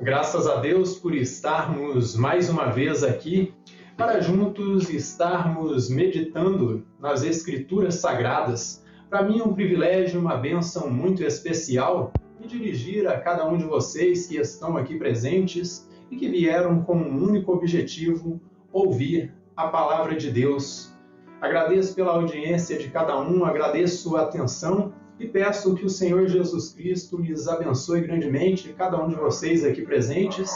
Graças a Deus por estarmos mais uma vez aqui para juntos estarmos meditando nas Escrituras Sagradas. Para mim é um privilégio, uma bênção muito especial me dirigir a cada um de vocês que estão aqui presentes e que vieram com um único objetivo, ouvir a Palavra de Deus. Agradeço pela audiência de cada um, agradeço a atenção e peço que o Senhor Jesus Cristo lhes abençoe grandemente, cada um de vocês aqui presentes,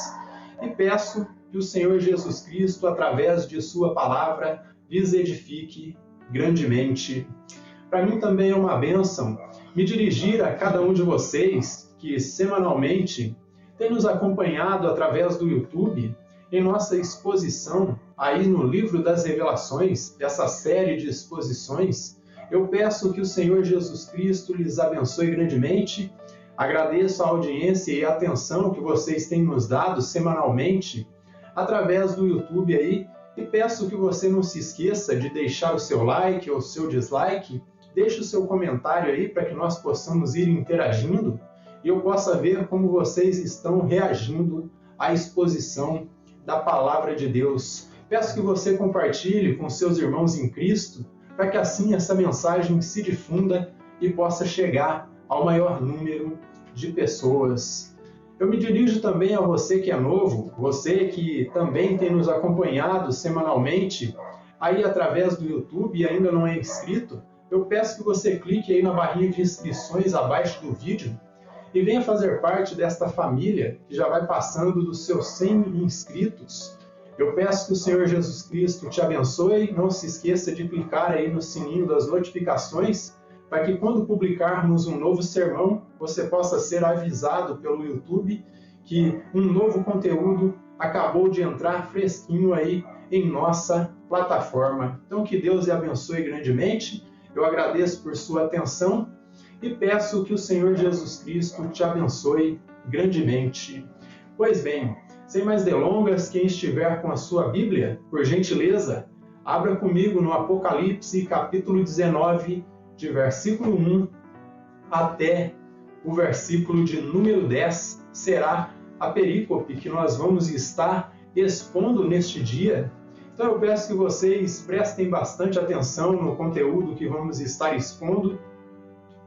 e peço que o Senhor Jesus Cristo, através de sua palavra, lhes edifique grandemente. Para mim também é uma bênção me dirigir a cada um de vocês que semanalmente tem nos acompanhado através do YouTube em nossa exposição aí no Livro das Revelações, essa série de exposições. Eu peço que o Senhor Jesus Cristo lhes abençoe grandemente. Agradeço a audiência e a atenção que vocês têm nos dado semanalmente através do YouTube aí e peço que você não se esqueça de deixar o seu like ou o seu dislike. Deixe o seu comentário aí para que nós possamos ir interagindo e eu possa ver como vocês estão reagindo à exposição da Palavra de Deus. Peço que você compartilhe com seus irmãos em Cristo, para que assim essa mensagem se difunda e possa chegar ao maior número de pessoas. Eu me dirijo também a você que é novo, você que também tem nos acompanhado semanalmente, aí através do YouTube e ainda não é inscrito, eu peço que você clique aí na barrinha de inscrições abaixo do vídeo e venha fazer parte desta família que já vai passando dos seus 100 inscritos. Eu peço que o Senhor Jesus Cristo te abençoe. Não se esqueça de clicar aí no sininho das notificações para que quando publicarmos um novo sermão, você possa ser avisado pelo YouTube que um novo conteúdo acabou de entrar fresquinho aí em nossa plataforma. Então que Deus lhe abençoe grandemente. Eu agradeço por sua atenção e peço que o Senhor Jesus Cristo te abençoe grandemente. Pois bem, sem mais delongas, quem estiver com a sua Bíblia, por gentileza, abra comigo no Apocalipse, capítulo 19, de versículo 1 até o versículo de número 10, será a perícope que nós vamos estar expondo neste dia. Então eu peço que vocês prestem bastante atenção no conteúdo que vamos estar expondo,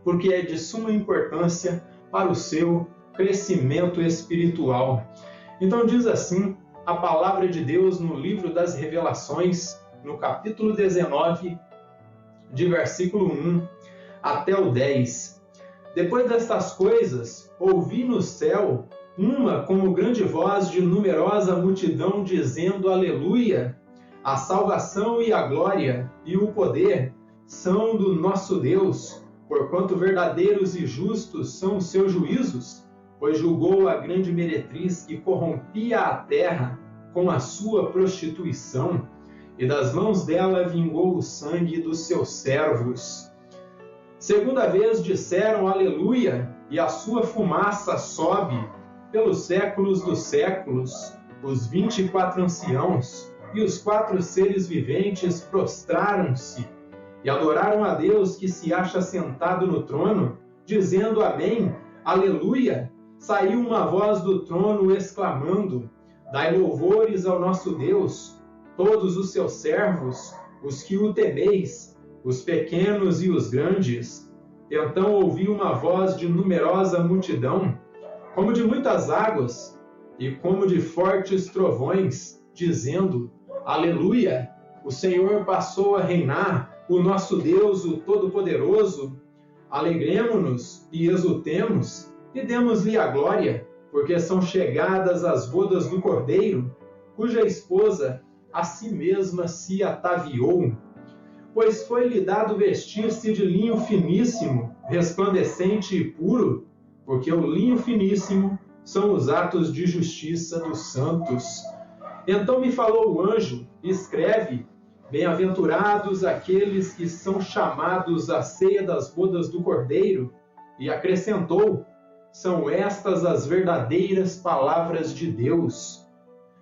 porque é de suma importância para o seu crescimento espiritual. Então diz assim a palavra de Deus no livro das Revelações, no capítulo 19, de versículo 1 até o 10. Depois destas coisas, ouvi no céu uma como grande voz de numerosa multidão dizendo Aleluia! A salvação e a glória e o poder são do nosso Deus, porquanto verdadeiros e justos são os seus juízos, pois julgou a grande meretriz que corrompia a terra com a sua prostituição, e das mãos dela vingou o sangue dos seus servos. Segunda vez disseram Aleluia, e a sua fumaça sobe pelos séculos dos séculos. Os 24 anciãos e os 4 seres viventes prostraram-se e adoraram a Deus que se acha sentado no trono, dizendo Amém, Aleluia. Saiu uma voz do trono exclamando, Dai louvores ao nosso Deus, todos os seus servos, os que o temeis, os pequenos e os grandes. Então ouvi uma voz de numerosa multidão, como de muitas águas, e como de fortes trovões, dizendo, Aleluia, o Senhor passou a reinar, o nosso Deus, o Todo-Poderoso. Alegremo-nos e exultemos, e demos-lhe a glória, porque são chegadas as bodas do Cordeiro, cuja esposa a si mesma se ataviou. Pois foi-lhe dado vestir-se de linho finíssimo, resplandecente e puro, porque o linho finíssimo são os atos de justiça dos santos. Então me falou o anjo, escreve, bem-aventurados aqueles que são chamados à ceia das bodas do Cordeiro, e acrescentou, são estas as verdadeiras palavras de Deus.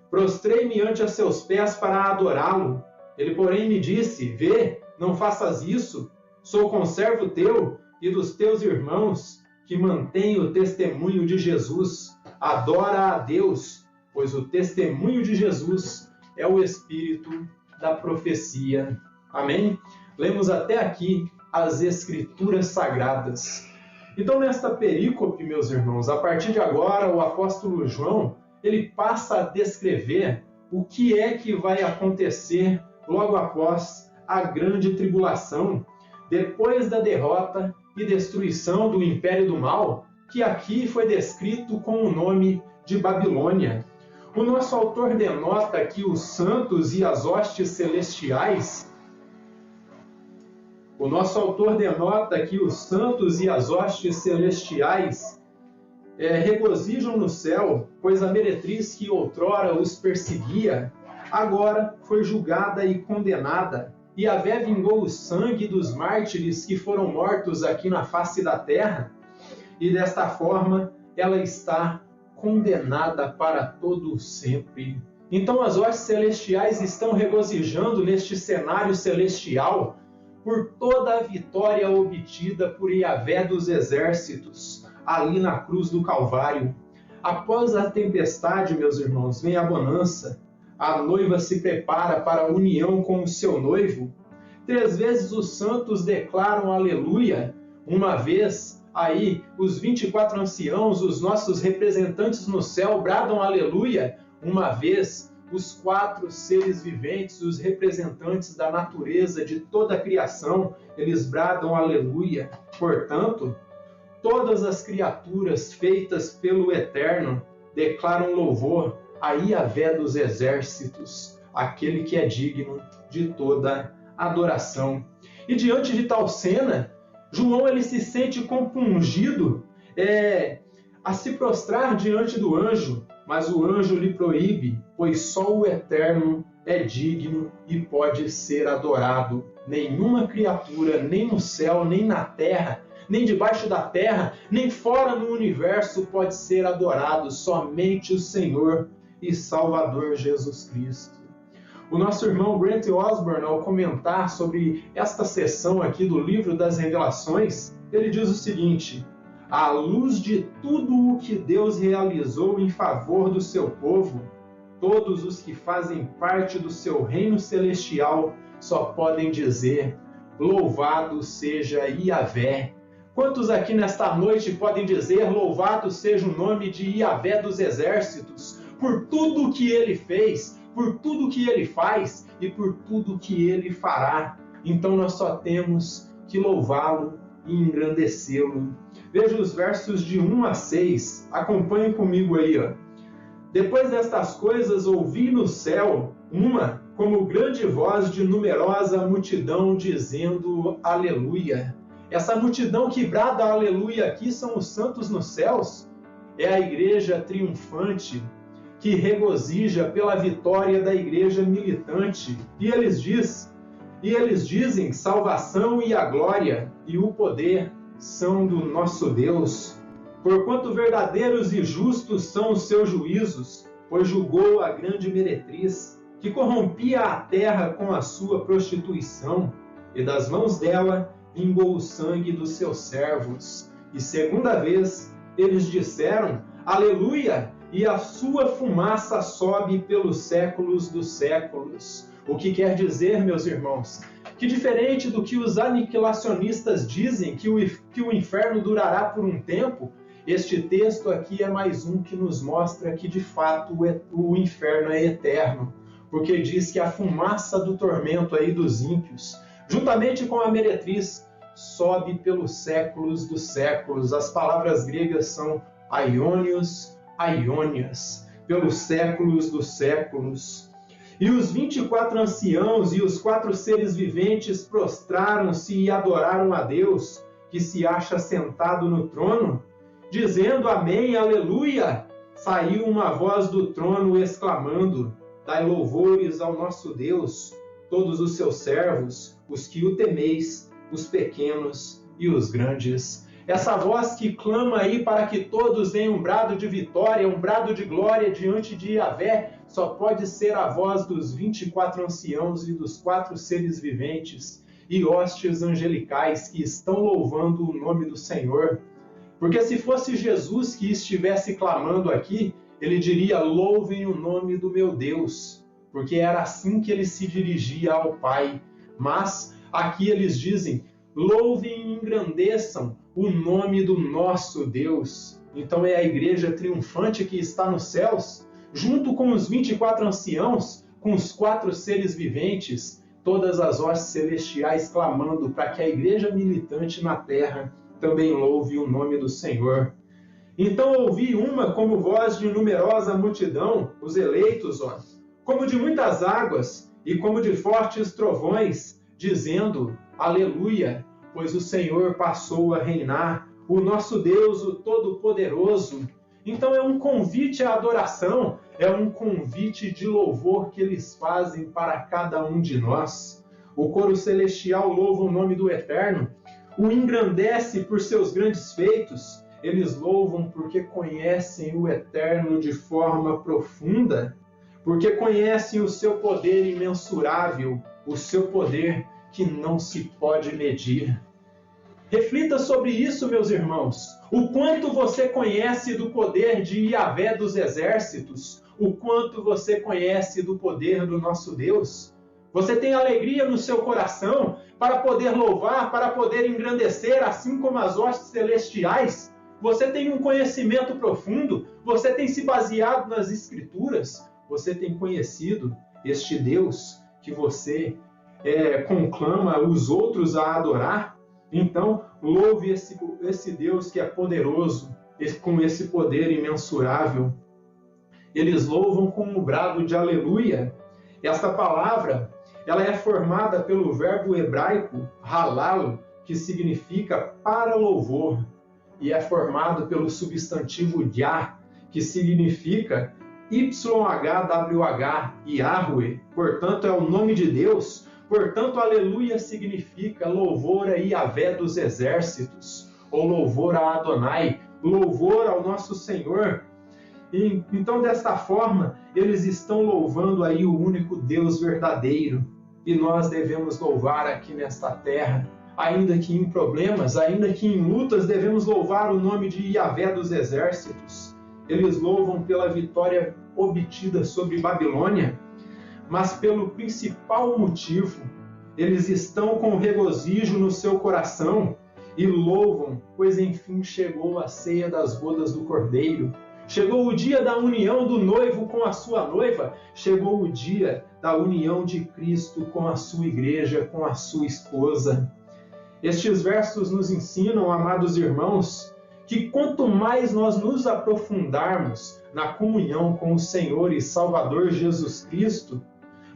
Prostrei-me ante a seus pés para adorá-lo. Ele, porém, me disse, vê, não faças isso, sou conservo teu e dos teus irmãos, que mantêm o testemunho de Jesus. adora a Deus, pois o testemunho de Jesus é o espírito da profecia. Amém? Lemos até aqui as Escrituras Sagradas. Então, nesta perícope, meus irmãos, a partir de agora, o apóstolo João, ele passa a descrever o que é que vai acontecer logo após a grande tribulação, depois da derrota e destruição do Império do Mal, que aqui foi descrito com o nome de Babilônia. O nosso autor denota que os santos e as hostes celestiais regozijam no céu, pois a meretriz que outrora os perseguia, agora foi julgada e condenada, e Yahvé vingou o sangue dos mártires que foram mortos aqui na face da terra, e desta forma ela está condenada para todo sempre. Então as hostes celestiais estão regozijando neste cenário celestial por toda a vitória obtida por Yahvé dos exércitos, ali na cruz do Calvário. Após a tempestade, meus irmãos, vem a bonança. A noiva se prepara para a união com o seu noivo. 3 vezes os santos declaram aleluia. Uma vez, aí, os 24 anciãos, os nossos representantes no céu, bradam aleluia. Uma vez, os 4 seres viventes, os representantes da natureza, de toda a criação, eles bradam aleluia. Portanto, todas as criaturas feitas pelo Eterno declaram louvor a Yahvé dos exércitos, aquele que é digno de toda adoração. E diante de tal cena, João ele se sente compungido a se prostrar diante do anjo, mas o anjo lhe proíbe, pois só o Eterno é digno e pode ser adorado. Nenhuma criatura, nem no céu, nem na terra, nem debaixo da terra, nem fora no universo pode ser adorado, somente o Senhor e Salvador Jesus Cristo. O nosso irmão Grant Osborne, ao comentar sobre esta seção aqui do Livro das Revelações, ele diz o seguinte: à luz de tudo o que Deus realizou em favor do seu povo, todos os que fazem parte do seu reino celestial só podem dizer: louvado seja Yahvé. Quantos aqui nesta noite podem dizer: louvado seja o nome de Yahvé dos exércitos, por tudo o que ele fez, por tudo o que ele faz e por tudo o que ele fará? Então nós só temos que louvá-lo e engrandecê-lo. Veja os versos de 1 a 6. Acompanhe comigo aí. Depois destas coisas ouvi no céu uma, como grande voz de numerosa multidão, dizendo aleluia. Essa multidão que brada aleluia aqui são os santos nos céus. É a igreja triunfante que regozija pela vitória da igreja militante. E eles dizem: salvação e a glória e o poder são do nosso Deus. Porquanto verdadeiros e justos são os seus juízos, pois julgou a grande meretriz, que corrompia a terra com a sua prostituição, e das mãos dela vingou o sangue dos seus servos. E segunda vez eles disseram aleluia, e a sua fumaça sobe pelos séculos dos séculos. O que quer dizer, meus irmãos? Que diferente do que os aniquilacionistas dizem, que o inferno durará por um tempo, este texto aqui é mais um que nos mostra que de fato o inferno é eterno, porque diz que a fumaça do tormento aí dos ímpios, juntamente com a meretriz, sobe pelos séculos dos séculos. As palavras gregas são aionios, aionias, pelos séculos dos séculos. E os 24 anciãos e os 4 seres viventes prostraram-se e adoraram a Deus, que se acha sentado no trono, dizendo amém, aleluia. Saiu uma voz do trono exclamando: dai louvores ao nosso Deus, todos os seus servos, os que o temeis, os pequenos e os grandes. Essa voz que clama aí para que todos deem um brado de vitória, um brado de glória diante de Yahvé, só pode ser a voz dos 24 anciãos e dos 4 seres viventes e hostes angelicais que estão louvando o nome do Senhor. Porque se fosse Jesus que estivesse clamando aqui, ele diria: louvem o nome do meu Deus, porque era assim que ele se dirigia ao Pai. Mas aqui eles dizem: louvem e engrandeçam o nome do nosso Deus. Então é a igreja triunfante que está nos céus, junto com os 24 anciãos, com os 4 seres viventes, todas as hostes celestiais clamando para que a igreja militante na terra também louve o nome do Senhor. Então ouvi uma como voz de numerosa multidão, os eleitos, como de muitas águas e como de fortes trovões, dizendo: aleluia, pois o Senhor passou a reinar, o nosso Deus, o Todo-Poderoso. Então é um convite à adoração, é um convite de louvor que eles fazem para cada um de nós. O coro celestial louva o nome do Eterno, o engrandece por seus grandes feitos. Eles louvam porque conhecem o Eterno de forma profunda, porque conhecem o seu poder imensurável, o seu poder que não se pode medir. Reflita sobre isso, meus irmãos. O quanto você conhece do poder de Yahvé dos exércitos, o quanto você conhece do poder do nosso Deus. Você tem alegria no seu coração para poder louvar, para poder engrandecer, assim como as hostes celestiais. Você tem um conhecimento profundo, você tem se baseado nas Escrituras, você tem conhecido este Deus que você conclama os outros a adorar. Então, louve esse Deus que é poderoso, com esse poder imensurável. Eles louvam com um brado de aleluia. Esta palavra, ela é formada pelo verbo hebraico halal, que significa para louvor, e é formado pelo substantivo Yah, que significa YHWH, Yahweh, portanto é o nome de Deus. Portanto, aleluia significa louvor a Yahvé dos exércitos, ou louvor a Adonai, louvor ao nosso Senhor. E, então, desta forma, eles estão louvando aí o único Deus verdadeiro. E nós devemos louvar aqui nesta terra, ainda que em problemas, ainda que em lutas, devemos louvar o nome de Yahvé dos exércitos. Eles louvam pela vitória obtida sobre Babilônia, mas pelo principal motivo, eles estão com regozijo no seu coração e louvam, pois enfim chegou a ceia das bodas do Cordeiro. Chegou o dia da união do noivo com a sua noiva, chegou o dia da união de Cristo com a sua igreja, com a sua esposa. Estes versos nos ensinam, amados irmãos, que quanto mais nós nos aprofundarmos na comunhão com o Senhor e Salvador Jesus Cristo,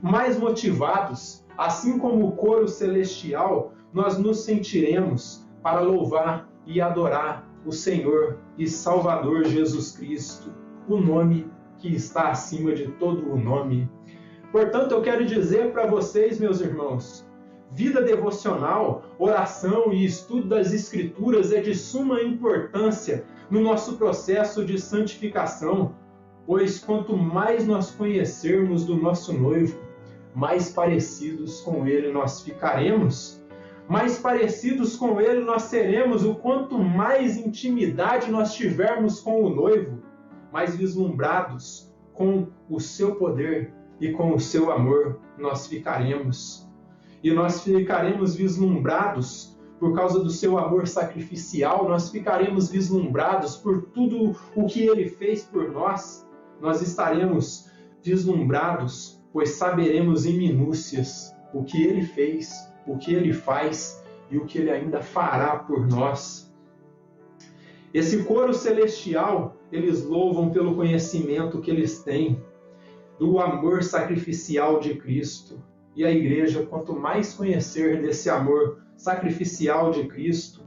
mais motivados, assim como o coro celestial, nós nos sentiremos para louvar e adorar o Senhor e Salvador Jesus Cristo, o nome que está acima de todo o nome. Portanto, eu quero dizer para vocês, meus irmãos, vida devocional, oração e estudo das Escrituras é de suma importância no nosso processo de santificação, pois quanto mais nós conhecermos do nosso noivo, mais parecidos com ele nós ficaremos, mais parecidos com ele nós seremos. O quanto mais intimidade nós tivermos com o noivo, mais vislumbrados com o seu poder e com o seu amor nós ficaremos. E nós ficaremos vislumbrados por causa do seu amor sacrificial, nós ficaremos vislumbrados por tudo o que ele fez por nós. Nós estaremos vislumbrados, pois saberemos em minúcias o que ele fez, o que ele faz e o que ele ainda fará por nós. Esse coro celestial, eles louvam pelo conhecimento que eles têm do amor sacrificial de Cristo. E a igreja, quanto mais conhecer desse amor sacrificial de Cristo,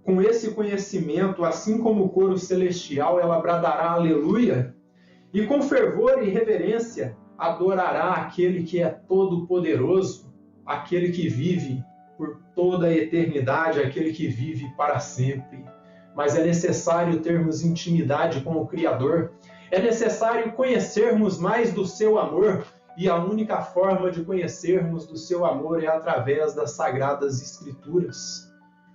com esse conhecimento, assim como o coro celestial, ela bradará aleluia, e com fervor e reverência adorará aquele que é todo-poderoso, aquele que vive por toda a eternidade, aquele que vive para sempre. Mas é necessário termos intimidade com o Criador, é necessário conhecermos mais do seu amor, e a única forma de conhecermos do seu amor é através das Sagradas Escrituras.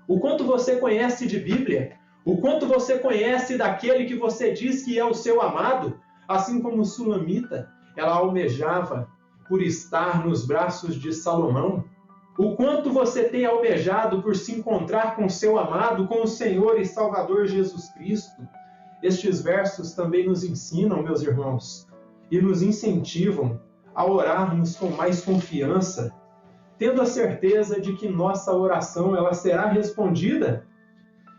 O quanto você conhece de Bíblia? O quanto você conhece daquele que você diz que é o seu amado? Assim como Sulamita, ela almejava por estar nos braços de Salomão. O quanto você tem almejado por se encontrar com seu amado, com o Senhor e Salvador Jesus Cristo? Estes versos também nos ensinam, meus irmãos, e nos incentivam a orarmos com mais confiança, tendo a certeza de que nossa oração ela será respondida,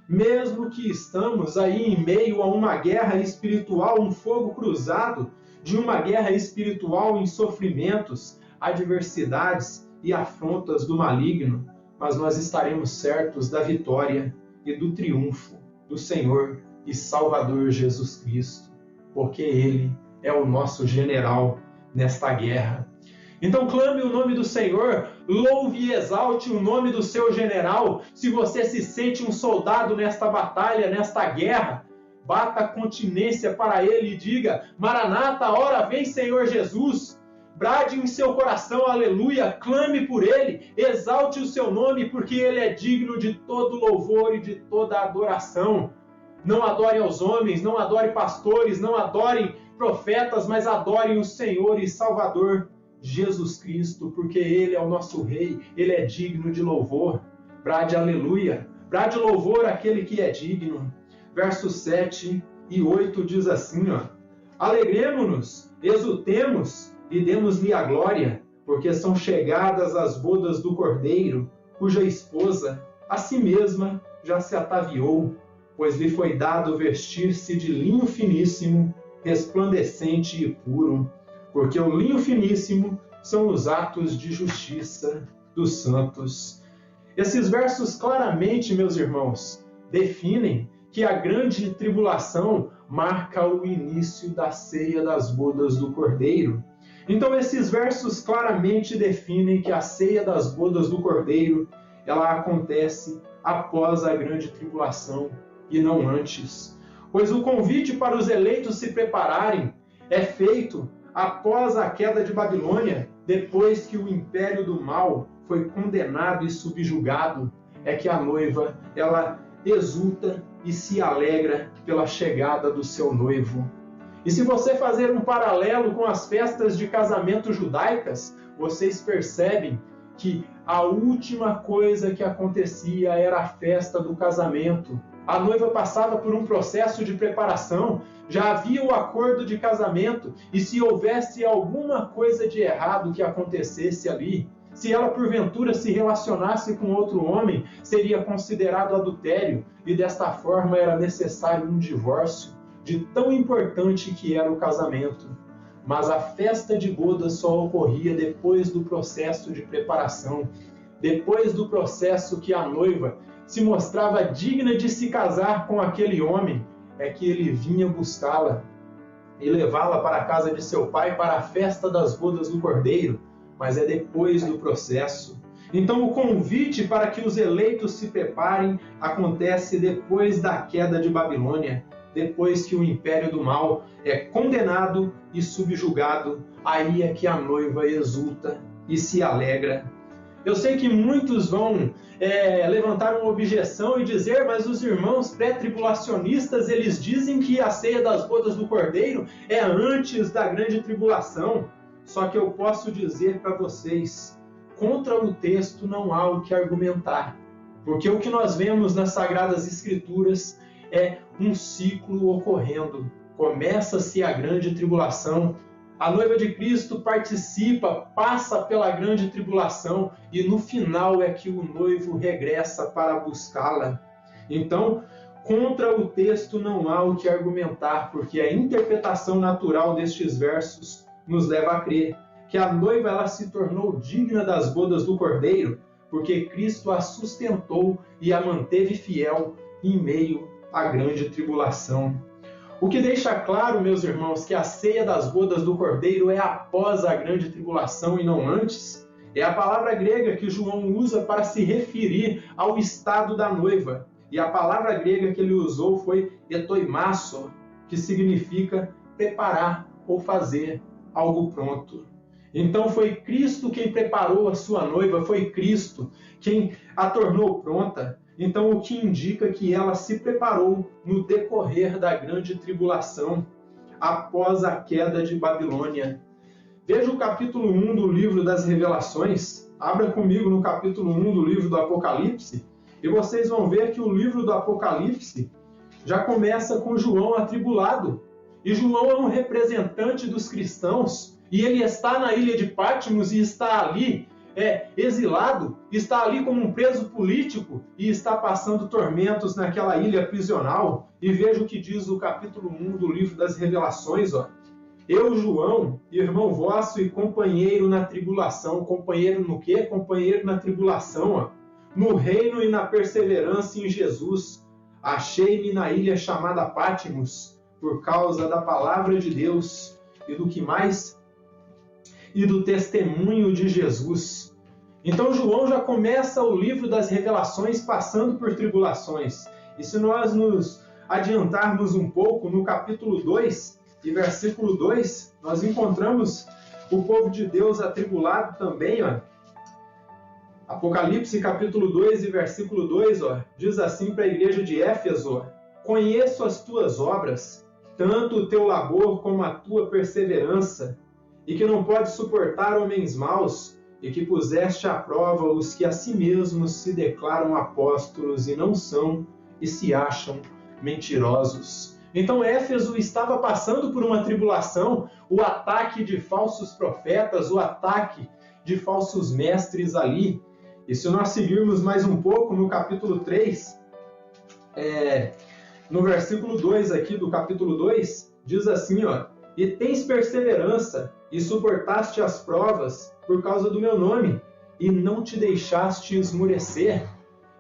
mesmo que estamos aí em meio a uma guerra espiritual, um fogo cruzado de uma guerra espiritual em sofrimentos, adversidades e afrontas do maligno, mas nós estaremos certos da vitória e do triunfo do Senhor e Salvador Jesus Cristo, porque Ele é o nosso general nesta guerra. Então clame o nome do Senhor, louve e exalte o nome do seu general. Se você se sente um soldado nesta batalha, nesta guerra, bata continência para Ele e diga: Maranata, a hora vem, Senhor Jesus. Brade em seu coração, aleluia, clame por Ele, exalte o seu nome, porque Ele é digno de todo louvor e de toda adoração. Não adore aos homens, não adore pastores, não adorem profetas, mas adorem o Senhor e Salvador Jesus Cristo, porque Ele é o nosso Rei, Ele é digno de louvor. Brade aleluia, brade louvor àquele que é digno. Versos 7 e 8 diz assim, Alegremo-nos, exultemos e demos-lhe a glória, porque são chegadas as bodas do Cordeiro, cuja esposa, a si mesma, já se ataviou, pois lhe foi dado vestir-se de linho finíssimo, resplandecente e puro, porque o linho finíssimo são os atos de justiça dos santos. Esses versos claramente, meus irmãos, definem que a grande tribulação marca o início da ceia das bodas do Cordeiro. Então esses versos claramente definem que a ceia das bodas do Cordeiro, ela acontece após a grande tribulação e não antes. Pois o convite para os eleitos se prepararem é feito após a queda de Babilônia, depois que o império do mal foi condenado e subjugado, é que a noiva, ela exulta e se alegra pela chegada do seu noivo. E se você fazer um paralelo com as festas de casamento judaicas, vocês percebem que a última coisa que acontecia era a festa do casamento. A noiva passava por um processo de preparação, já havia o acordo de casamento, e se houvesse alguma coisa de errado que acontecesse ali, se ela porventura se relacionasse com outro homem, seria considerado adultério, e desta forma era necessário um divórcio, de tão importante que era o casamento. Mas a festa de bodas só ocorria depois do processo de preparação, depois do processo que a noiva se mostrava digna de se casar com aquele homem, é que ele vinha buscá-la e levá-la para a casa de seu pai para a festa das bodas do Cordeiro, mas é depois do processo. Então o convite para que os eleitos se preparem acontece depois da queda de Babilônia, depois que o império do mal é condenado e subjugado, aí é que a noiva exulta e se alegra. Eu sei que muitos vão levantar uma objeção e dizer, mas os irmãos pré-tribulacionistas, eles dizem que a ceia das bodas do Cordeiro é antes da grande tribulação. Só que eu posso dizer para vocês, contra o texto não há o que argumentar, porque o que nós vemos nas Sagradas Escrituras é um ciclo ocorrendo. Começa-se a grande tribulação, a noiva de Cristo participa, passa pela grande tribulação e no final é que o noivo regressa para buscá-la. Então, contra o texto não há o que argumentar, porque a interpretação natural destes versos nos leva a crer que a noiva ela se tornou digna das bodas do Cordeiro, porque Cristo a sustentou e a manteve fiel em meio à grande tribulação. O que deixa claro, meus irmãos, que a ceia das bodas do Cordeiro é após a grande tribulação e não antes, é a palavra grega que João usa para se referir ao estado da noiva. E a palavra grega que ele usou foi etoimasso, que significa preparar ou fazer algo pronto. Então foi Cristo quem preparou a sua noiva, foi Cristo quem a tornou pronta. Então, o que indica que ela se preparou no decorrer da grande tribulação, após a queda de Babilônia. Veja o capítulo 1 do livro das Revelações. Abra comigo no capítulo 1 do livro do Apocalipse, e vocês vão ver que o livro do Apocalipse já começa com João atribulado. E João é um representante dos cristãos, e ele está na ilha de Patmos e está ali exilado, está ali como um preso político e está passando tormentos naquela ilha prisional. E veja o que diz o capítulo 1 do livro das Revelações. Eu, João, irmão vosso e companheiro na tribulação. Companheiro no quê? Companheiro na tribulação. No reino e na perseverança em Jesus. Achei-me na ilha chamada Patmos, por causa da palavra de Deus e do que mais? E do testemunho de Jesus. Então João já começa o livro das Revelações passando por tribulações. E se nós nos adiantarmos um pouco no capítulo 2 e versículo 2, nós encontramos o povo de Deus atribulado também. Apocalipse capítulo 2 e versículo 2 diz assim para a igreja de Éfeso: conheço as tuas obras, tanto o teu labor como a tua perseverança, e que não podes suportar homens maus, e que puseste à prova os que a si mesmos se declaram apóstolos e não são, e se acham mentirosos. Então Éfeso estava passando por uma tribulação, o ataque de falsos profetas, o ataque de falsos mestres ali. E se nós seguirmos mais um pouco no capítulo 3, no versículo 2 aqui do capítulo 2, diz assim, e tens perseverança, e suportaste as provas por causa do meu nome, e não te deixaste esmurecer.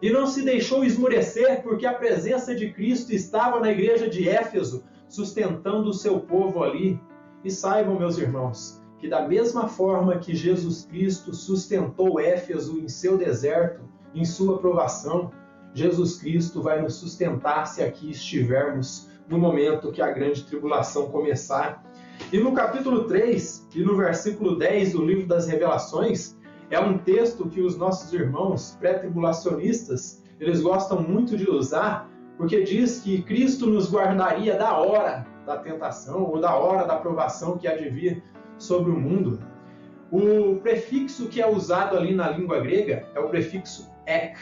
E não se deixou esmurecer porque a presença de Cristo estava na igreja de Éfeso, sustentando o seu povo ali. E saibam, meus irmãos, que da mesma forma que Jesus Cristo sustentou Éfeso em seu deserto, em sua provação, Jesus Cristo vai nos sustentar se aqui estivermos no momento que a grande tribulação começar. E no capítulo 3 e no versículo 10 do livro das Revelações, é um texto que os nossos irmãos pré-tribulacionistas, eles gostam muito de usar, porque diz que Cristo nos guardaria da hora da tentação ou da hora da provação que há de vir sobre o mundo. O prefixo que é usado ali na língua grega é o prefixo ek.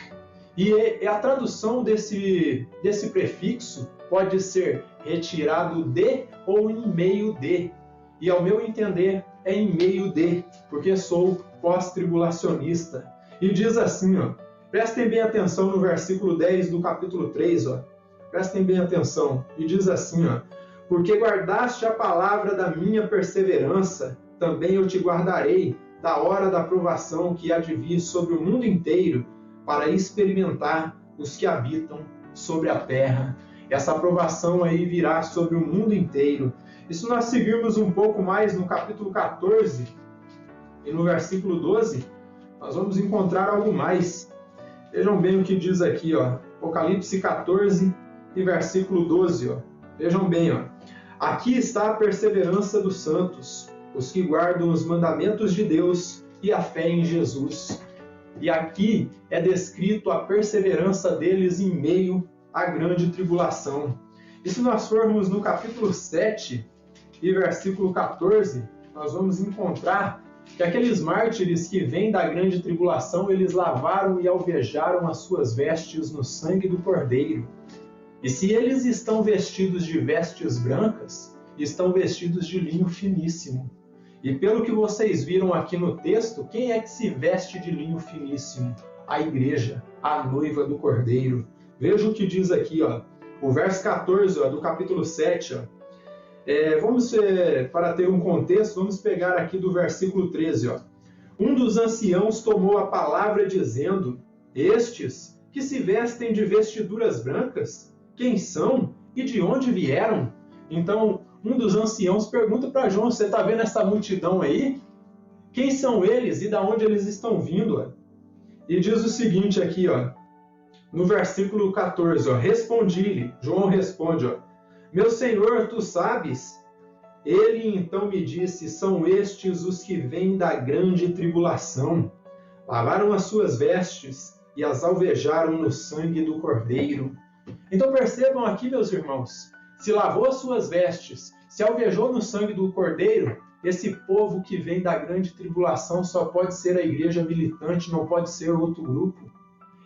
E a tradução desse prefixo pode ser retirado de ou em meio de. E ao meu entender, é em meio de, porque sou pós-tribulacionista. E diz assim, prestem bem atenção no versículo 10 do capítulo 3, prestem bem atenção. E diz assim, porque guardaste a palavra da minha perseverança, também eu te guardarei da hora da provação que há de vir sobre o mundo inteiro, para experimentar os que habitam sobre a terra. Essa aprovação aí virá sobre o mundo inteiro. E se nós seguirmos um pouco mais no capítulo 14 e no versículo 12, nós vamos encontrar algo mais. Vejam bem o que diz aqui, Apocalipse 14 e versículo 12. Vejam bem, aqui está a perseverança dos santos, os que guardam os mandamentos de Deus e a fé em Jesus. E aqui é descrito a perseverança deles em meio à grande tribulação. E se nós formos no capítulo 7 e versículo 14, nós vamos encontrar que aqueles mártires que vêm da grande tribulação, eles lavaram e alvejaram as suas vestes no sangue do Cordeiro. E se eles estão vestidos de vestes brancas, estão vestidos de linho finíssimo. E pelo que vocês viram aqui no texto, quem é que se veste de linho finíssimo? A igreja, a noiva do Cordeiro. Veja o que diz aqui, o verso 14 do capítulo 7. Para ter um contexto, vamos pegar aqui do versículo 13. Um dos anciãos tomou a palavra dizendo, estes que se vestem de vestiduras brancas, quem são e de onde vieram? Então, um dos anciãos pergunta para João, você está vendo essa multidão aí? Quem são eles e de onde eles estão vindo? E diz o seguinte aqui, no versículo 14, respondi-lhe, João responde, meu Senhor, tu sabes? Ele então me disse, são estes os que vêm da grande tribulação. Lavaram as suas vestes e as alvejaram no sangue do Cordeiro. Então percebam aqui, meus irmãos, se lavou as suas vestes, se alvejou no sangue do Cordeiro, esse povo que vem da grande tribulação só pode ser a igreja militante, não pode ser outro grupo.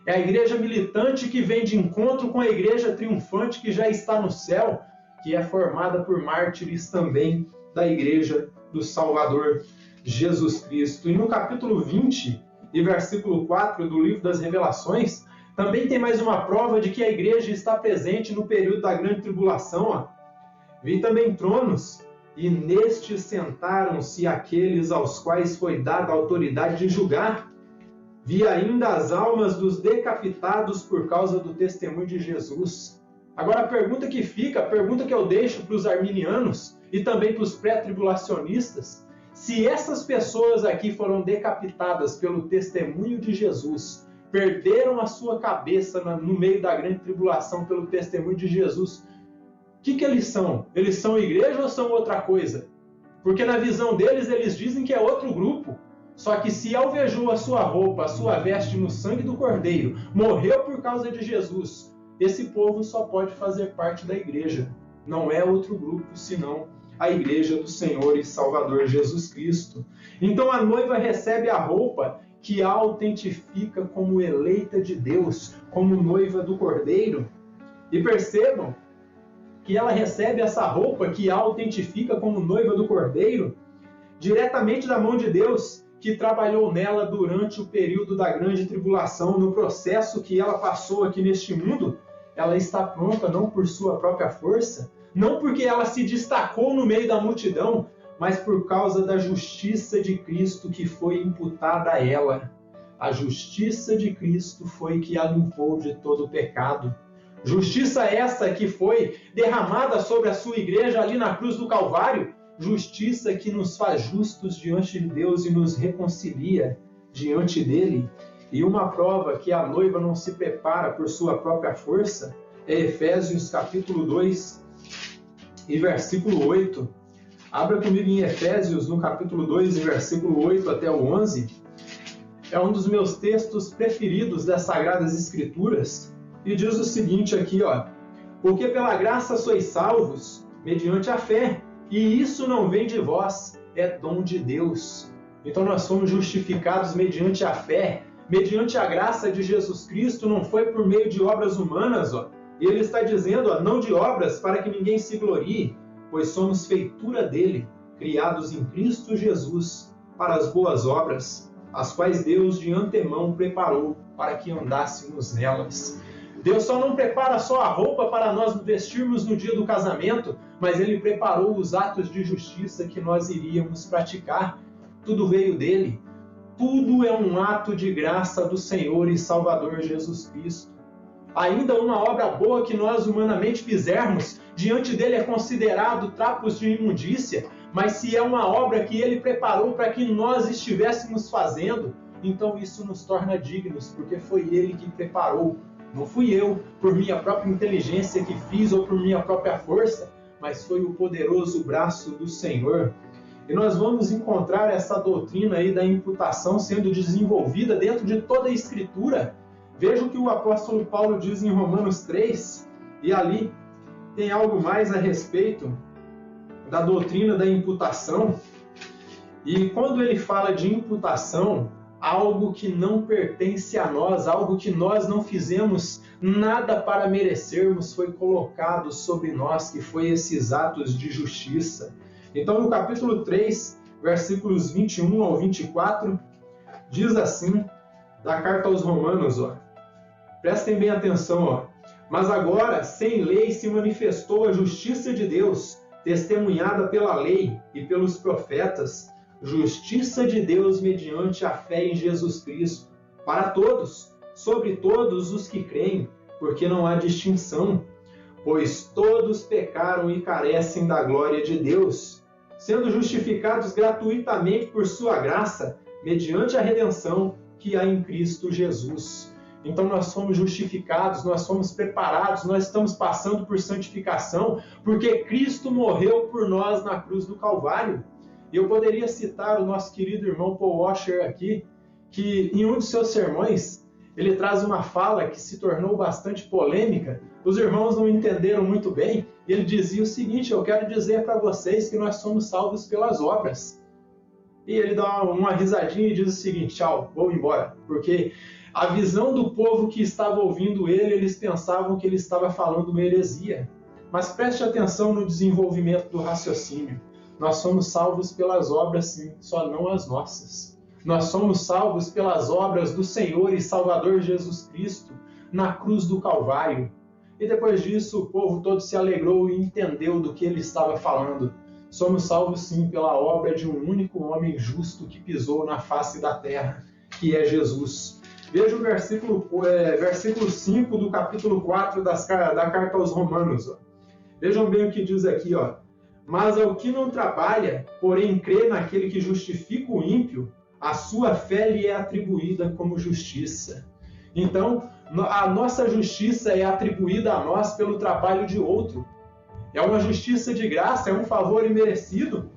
É a igreja militante que vem de encontro com a igreja triunfante que já está no céu, que é formada por mártires também da igreja do Salvador Jesus Cristo. E no capítulo 20 e versículo 4 do livro das Revelações, também tem mais uma prova de que a igreja está presente no período da grande tribulação. Vi também tronos, e nestes sentaram-se aqueles aos quais foi dada a autoridade de julgar. Vi ainda as almas dos decapitados por causa do testemunho de Jesus. Agora a pergunta que fica, a pergunta que eu deixo para os arminianos e também para os pré-tribulacionistas, se essas pessoas aqui foram decapitadas pelo testemunho de Jesus, perderam a sua cabeça no meio da grande tribulação pelo testemunho de Jesus, o que eles são? Eles são igreja ou são outra coisa? Porque na visão deles, eles dizem que é outro grupo. Só que se alvejou a sua roupa, a sua veste no sangue do Cordeiro, morreu por causa de Jesus, esse povo só pode fazer parte da igreja. Não é outro grupo, senão a igreja do Senhor e Salvador Jesus Cristo. Então a noiva recebe a roupa que a autentifica como eleita de Deus, como noiva do Cordeiro. E percebam que ela recebe essa roupa que a autentifica como noiva do Cordeiro diretamente da mão de Deus, que trabalhou nela durante o período da grande tribulação, no processo que ela passou aqui neste mundo. Ela está pronta não por sua própria força, não porque ela se destacou no meio da multidão, mas por causa da justiça de Cristo que foi imputada a ela. A justiça de Cristo foi que a limpou de todo o pecado. Justiça essa que foi derramada sobre a sua igreja ali na cruz do Calvário, justiça que nos faz justos diante de Deus e nos reconcilia diante dele. E uma prova que a noiva não se prepara por sua própria força é Efésios capítulo 2 e versículo 8. Abra comigo em Efésios, no capítulo 2 e versículo 8 até o 11. É um dos meus textos preferidos das Sagradas Escrituras. E diz o seguinte aqui, porque pela graça sois salvos, mediante a fé, e isso não vem de vós, é dom de Deus. Então nós fomos justificados mediante a fé, mediante a graça de Jesus Cristo, não foi por meio de obras humanas. E ele está dizendo, não de obras, para que ninguém se glorie, pois somos feitura dele, criados em Cristo Jesus, para as boas obras, as quais Deus de antemão preparou para que andássemos nelas. Deus só não prepara só a roupa para nós vestirmos no dia do casamento, mas Ele preparou os atos de justiça que nós iríamos praticar. Tudo veio dele. Tudo é um ato de graça do Senhor e Salvador Jesus Cristo. Ainda uma obra boa que nós humanamente fizermos, diante dele é considerado trapos de imundícia, mas se é uma obra que ele preparou para que nós estivéssemos fazendo, então isso nos torna dignos, porque foi ele que preparou. Não fui eu, por minha própria inteligência que fiz ou por minha própria força, mas foi o poderoso braço do Senhor. E nós vamos encontrar essa doutrina aí da imputação sendo desenvolvida dentro de toda a Escritura. Veja o que o apóstolo Paulo diz em Romanos 3, e ali tem algo mais a respeito da doutrina da imputação. E quando ele fala de imputação, algo que não pertence a nós, algo que nós não fizemos nada para merecermos, foi colocado sobre nós, que foi esses atos de justiça. Então, no capítulo 3, versículos 21 ao 24, diz assim, da carta aos Romanos, prestem bem atenção, mas agora, sem lei, se manifestou a justiça de Deus, testemunhada pela lei e pelos profetas, justiça de Deus mediante a fé em Jesus Cristo, para todos, sobre todos os que creem, porque não há distinção, pois todos pecaram e carecem da glória de Deus, sendo justificados gratuitamente por sua graça, mediante a redenção que há em Cristo Jesus. Então nós fomos justificados, nós fomos preparados, nós estamos passando por santificação, porque Cristo morreu por nós na cruz do Calvário. Eu poderia citar o nosso querido irmão Paul Washer aqui, que em um de seus sermões, ele traz uma fala que se tornou bastante polêmica. Os irmãos não entenderam muito bem. Ele dizia o seguinte: eu quero dizer para vocês que nós somos salvos pelas obras. E ele dá uma risadinha e diz o seguinte: tchau, vou embora. Porque a visão do povo que estava ouvindo ele, eles pensavam que ele estava falando uma heresia. Mas preste atenção no desenvolvimento do raciocínio. Nós somos salvos pelas obras, sim, só não as nossas. Nós somos salvos pelas obras do Senhor e Salvador Jesus Cristo na cruz do Calvário. E depois disso, o povo todo se alegrou e entendeu do que ele estava falando. Somos salvos, sim, pela obra de um único homem justo que pisou na face da terra, que é Jesus. Veja o versículo 5 do capítulo 4 da carta aos Romanos. Ó. Vejam bem o que diz aqui. Ó. Mas ao que não trabalha, porém crê naquele que justifica o ímpio, a sua fé lhe é atribuída como justiça. Então, a nossa justiça é atribuída a nós pelo trabalho de outro. É uma justiça de graça, é um favor imerecido.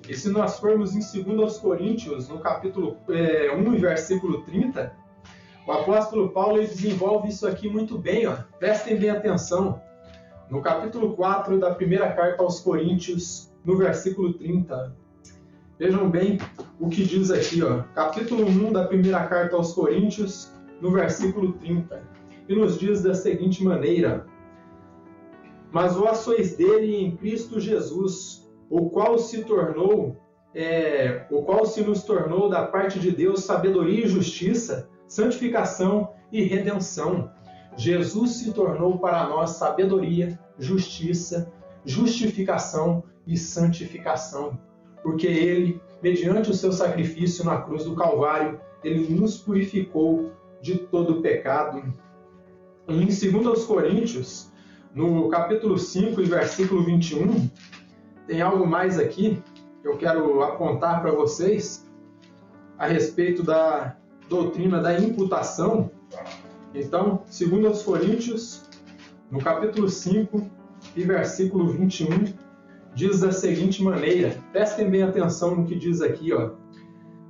E se nós formos em 2 Coríntios, no capítulo 1, versículo 30, o apóstolo Paulo ele desenvolve isso aqui muito bem. Ó. Prestem bem atenção. No capítulo 4 da primeira carta aos Coríntios, no versículo 30. Vejam bem o que diz aqui, ó. Capítulo 1 da primeira carta aos Coríntios, no versículo 30. E nos diz da seguinte maneira: mas vós sois dele em Cristo Jesus, o qual se nos tornou da parte de Deus sabedoria e justiça, santificação e redenção. Jesus se tornou para nós sabedoria, justiça, justificação e santificação. Porque ele, mediante o seu sacrifício na cruz do Calvário, ele nos purificou de todo o pecado. Em 2 Coríntios, no capítulo 5 e versículo 21, tem algo mais aqui que eu quero apontar para vocês a respeito da doutrina da imputação. Então, 2 Coríntios, no capítulo 5 e versículo 21, diz da seguinte maneira, prestem bem atenção no que diz aqui, ó.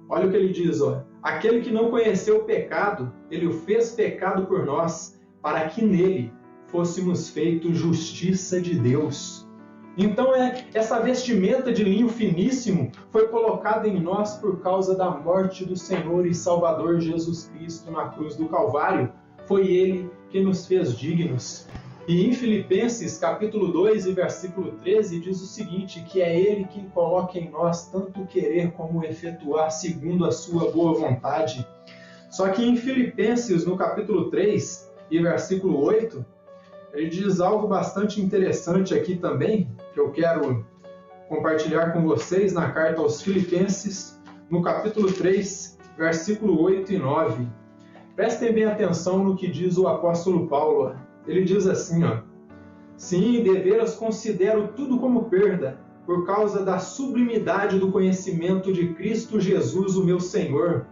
Olha o que ele diz, ó. Aquele que não conheceu o pecado, ele o fez pecado por nós, para que nele fôssemos feitos justiça de Deus. Então, essa vestimenta de linho finíssimo foi colocada em nós por causa da morte do Senhor e Salvador Jesus Cristo na cruz do Calvário. Foi ele que nos fez dignos. E em Filipenses, capítulo 2 e versículo 13, diz o seguinte, que é ele que coloca em nós tanto querer como efetuar segundo a sua boa vontade. Só que em Filipenses, no capítulo 3 e versículo 8, ele diz algo bastante interessante aqui também, que eu quero compartilhar com vocês na carta aos Filipenses, no capítulo 3, versículo 8 e 9. Prestem bem atenção no que diz o apóstolo Paulo. Ele diz assim, ó: sim, deveras considero tudo como perda, por causa da sublimidade do conhecimento de Cristo Jesus, o meu Senhor,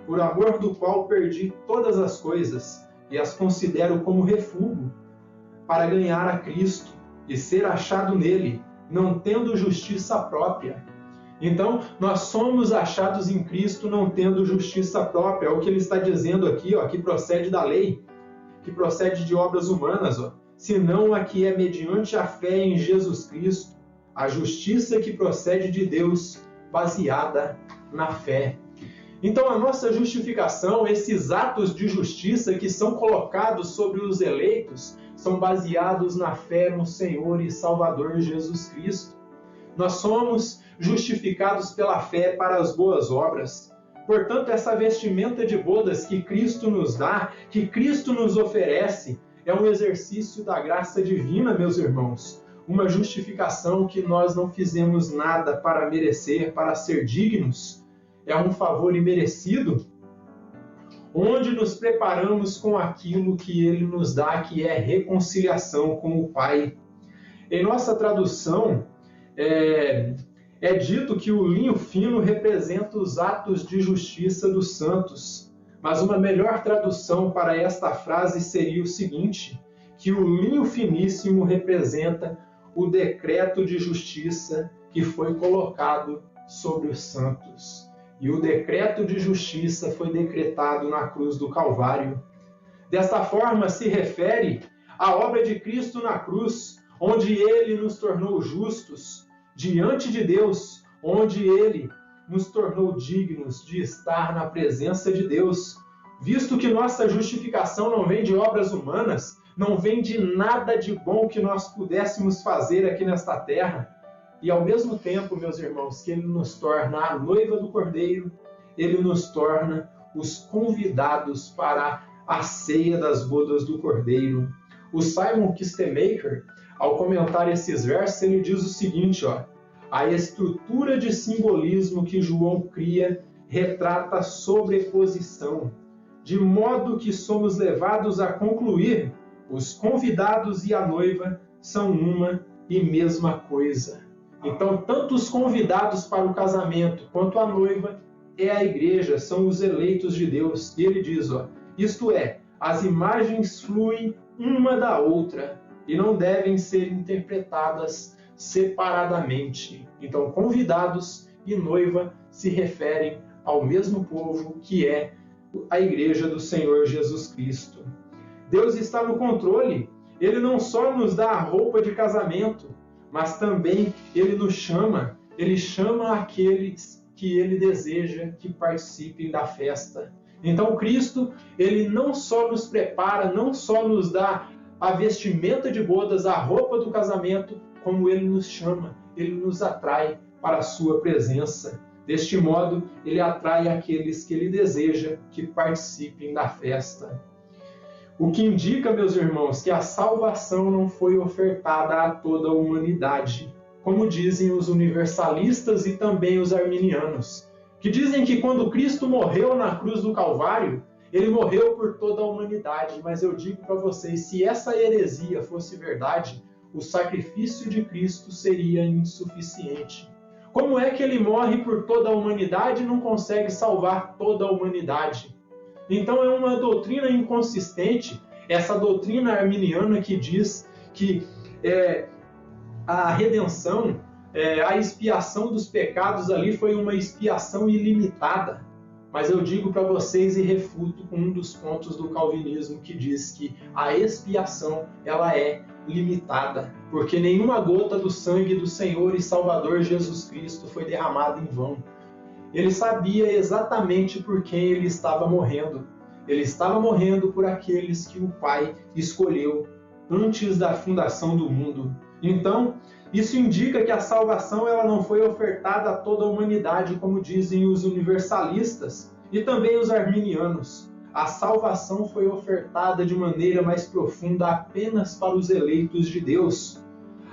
por amor do qual perdi todas as coisas, e as considero como refúgio, para ganhar a Cristo e ser achado nele, não tendo justiça própria. Então, nós somos achados em Cristo não tendo justiça própria. É o que ele está dizendo aqui, ó, que procede da lei, que procede de obras humanas, ó, senão a que é mediante a fé em Jesus Cristo, a justiça que procede de Deus, baseada na fé. Então, a nossa justificação, esses atos de justiça que são colocados sobre os eleitos, são baseados na fé no Senhor e Salvador Jesus Cristo. Nós somos justificados pela fé para as boas obras. Portanto, essa vestimenta de bodas que Cristo nos dá, que Cristo nos oferece, é um exercício da graça divina, meus irmãos. Uma justificação que nós não fizemos nada para merecer, para ser dignos. É um favor imerecido, onde nos preparamos com aquilo que Ele nos dá, que é reconciliação com o Pai. Em nossa tradução, é dito que o linho fino representa os atos de justiça dos santos. Mas uma melhor tradução para esta frase seria o seguinte, que o linho finíssimo representa o decreto de justiça que foi colocado sobre os santos. E o decreto de justiça foi decretado na cruz do Calvário. Desta forma se refere à obra de Cristo na cruz, onde ele nos tornou justos diante de Deus, onde ele nos tornou dignos de estar na presença de Deus. Visto que nossa justificação não vem de obras humanas, não vem de nada de bom que nós pudéssemos fazer aqui nesta terra, e ao mesmo tempo, meus irmãos, que ele nos torna a noiva do Cordeiro, ele nos torna os convidados para a ceia das bodas do Cordeiro. O Simon Kistemaker, ao comentar esses versos, ele diz o seguinte, a estrutura de simbolismo que João cria retrata a sobreposição, de modo que somos levados a concluir: os convidados e a noiva são uma e mesma coisa. Então, tanto os convidados para o casamento quanto a noiva é a igreja, são os eleitos de Deus. E ele diz, isto é, as imagens fluem uma da outra e não devem ser interpretadas separadamente. Então, convidados e noiva se referem ao mesmo povo que é a igreja do Senhor Jesus Cristo. Deus está no controle. Ele não só nos dá a roupa de casamento, mas também ele nos chama. Ele chama aqueles que ele deseja que participem da festa. Então, Cristo, ele não só nos prepara, não só nos dá a vestimenta de bodas, a roupa do casamento, como ele nos chama, ele nos atrai para a sua presença. Deste modo, ele atrai aqueles que ele deseja que participem da festa. O que indica, meus irmãos, que a salvação não foi ofertada a toda a humanidade, como dizem os universalistas e também os arminianos, que dizem que quando Cristo morreu na cruz do Calvário, ele morreu por toda a humanidade. Mas eu digo para vocês, se essa heresia fosse verdade, o sacrifício de Cristo seria insuficiente. Como é que ele morre por toda a humanidade e não consegue salvar toda a humanidade? Então é uma doutrina inconsistente, essa doutrina arminiana que diz que a redenção, a expiação dos pecados ali foi uma expiação ilimitada. Mas eu digo para vocês e refuto com um dos pontos do calvinismo que diz que a expiação ela é limitada, porque nenhuma gota do sangue do Senhor e Salvador Jesus Cristo foi derramada em vão. Ele sabia exatamente por quem ele estava morrendo. Ele estava morrendo por aqueles que o Pai escolheu antes da fundação do mundo. Então, isso indica que a salvação ela não foi ofertada a toda a humanidade, como dizem os universalistas e também os arminianos. A salvação foi ofertada de maneira mais profunda apenas para os eleitos de Deus.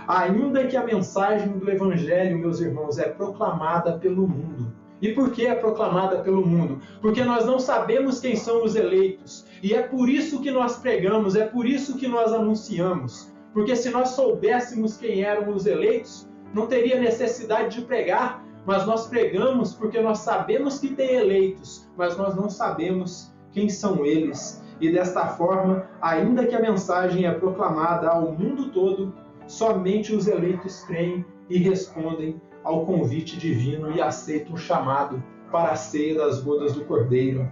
Ainda que a mensagem do Evangelho, meus irmãos, é proclamada pelo mundo. E por que é proclamada pelo mundo? Porque nós não sabemos quem são os eleitos. E é por isso que nós pregamos, é por isso que nós anunciamos. Porque se nós soubéssemos quem eram os eleitos, não teria necessidade de pregar. Mas nós pregamos porque nós sabemos que tem eleitos, mas nós não sabemos quem são eles. E desta forma, ainda que a mensagem é proclamada ao mundo todo, somente os eleitos creem e respondem ao convite divino e aceitam o chamado para a ceia das bodas do Cordeiro.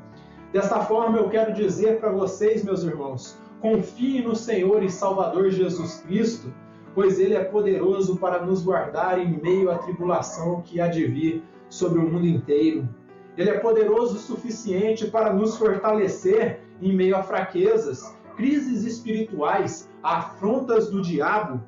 Desta forma, eu quero dizer para vocês, meus irmãos, confiem no Senhor e Salvador Jesus Cristo, pois Ele é poderoso para nos guardar em meio à tribulação que há de vir sobre o mundo inteiro. Ele é poderoso o suficiente para nos fortalecer em meio a fraquezas, crises espirituais, afrontas do diabo,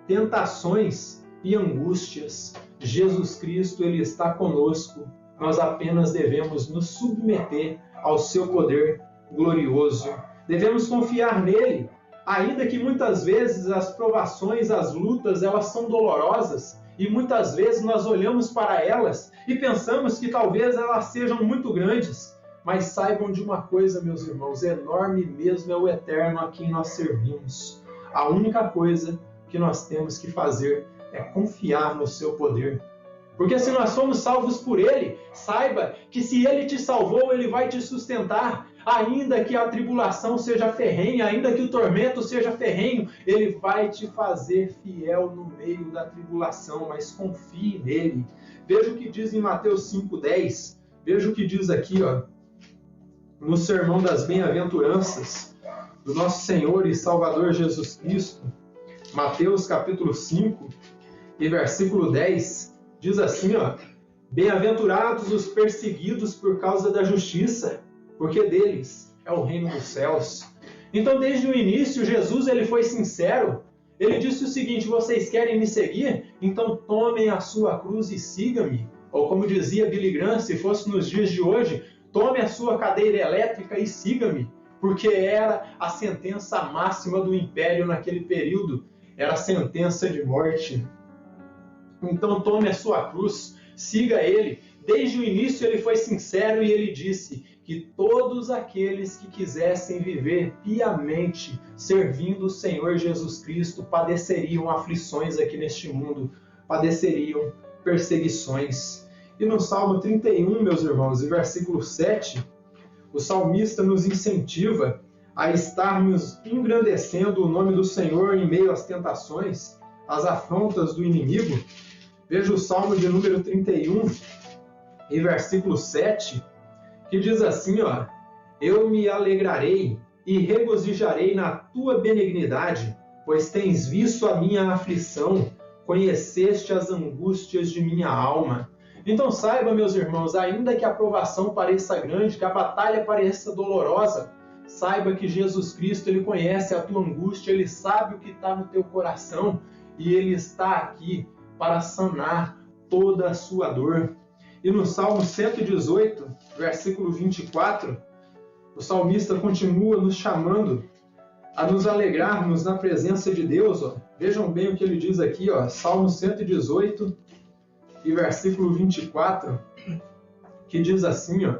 tentações e angústias. Jesus Cristo, Ele está conosco. Nós apenas devemos nos submeter ao seu poder glorioso. Devemos confiar nele, ainda que muitas vezes as provações, as lutas, elas são dolorosas e muitas vezes nós olhamos para elas e pensamos que talvez elas sejam muito grandes. Mas saibam de uma coisa, meus irmãos, enorme mesmo é o Eterno a quem nós servimos. A única coisa que nós temos que fazer é confiar no seu poder. Porque se nós somos salvos por Ele, saiba que se Ele te salvou, Ele vai te sustentar. Ainda que a tribulação seja ferrenha, ainda que o tormento seja ferrenho, Ele vai te fazer fiel no meio da tribulação, mas confie nele. Veja o que diz em Mateus 5,10. Veja o que diz aqui, no Sermão das Bem-aventuranças do nosso Senhor e Salvador Jesus Cristo, Mateus capítulo 5 e versículo 10, diz assim, ó: Bem-aventurados os perseguidos por causa da justiça, porque deles é o reino dos céus. Então, desde o início, Jesus ele foi sincero. Ele disse o seguinte: vocês querem me seguir? Então tomem a sua cruz e sigam-me. Ou como dizia Billy Graham, se fosse nos dias de hoje, tome a sua cadeira elétrica e siga-me. Porque era a sentença máxima do império naquele período. Era a sentença de morte. Então tome a sua cruz, siga ele. Desde o início ele foi sincero e ele disse que todos aqueles que quisessem viver piamente, servindo o Senhor Jesus Cristo, padeceriam aflições aqui neste mundo, padeceriam perseguições. E no Salmo 31, meus irmãos, em versículo 7, o salmista nos incentiva a estarmos engrandecendo o nome do Senhor em meio às tentações, às afrontas do inimigo. Veja o Salmo de número 31, em versículo 7, que diz assim, ó: Eu me alegrarei e regozijarei na tua benignidade, pois tens visto a minha aflição, conheceste as angústias de minha alma. Então saiba, meus irmãos, ainda que a provação pareça grande, que a batalha pareça dolorosa, saiba que Jesus Cristo, ele conhece a tua angústia, ele sabe o que está no teu coração e ele está aqui para sanar toda a sua dor. E no Salmo 118, versículo 24, o salmista continua nos chamando a nos alegrarmos na presença de Deus. Ó. Vejam bem o que ele diz aqui, ó, Salmo 118 e versículo 24, que diz assim, ó: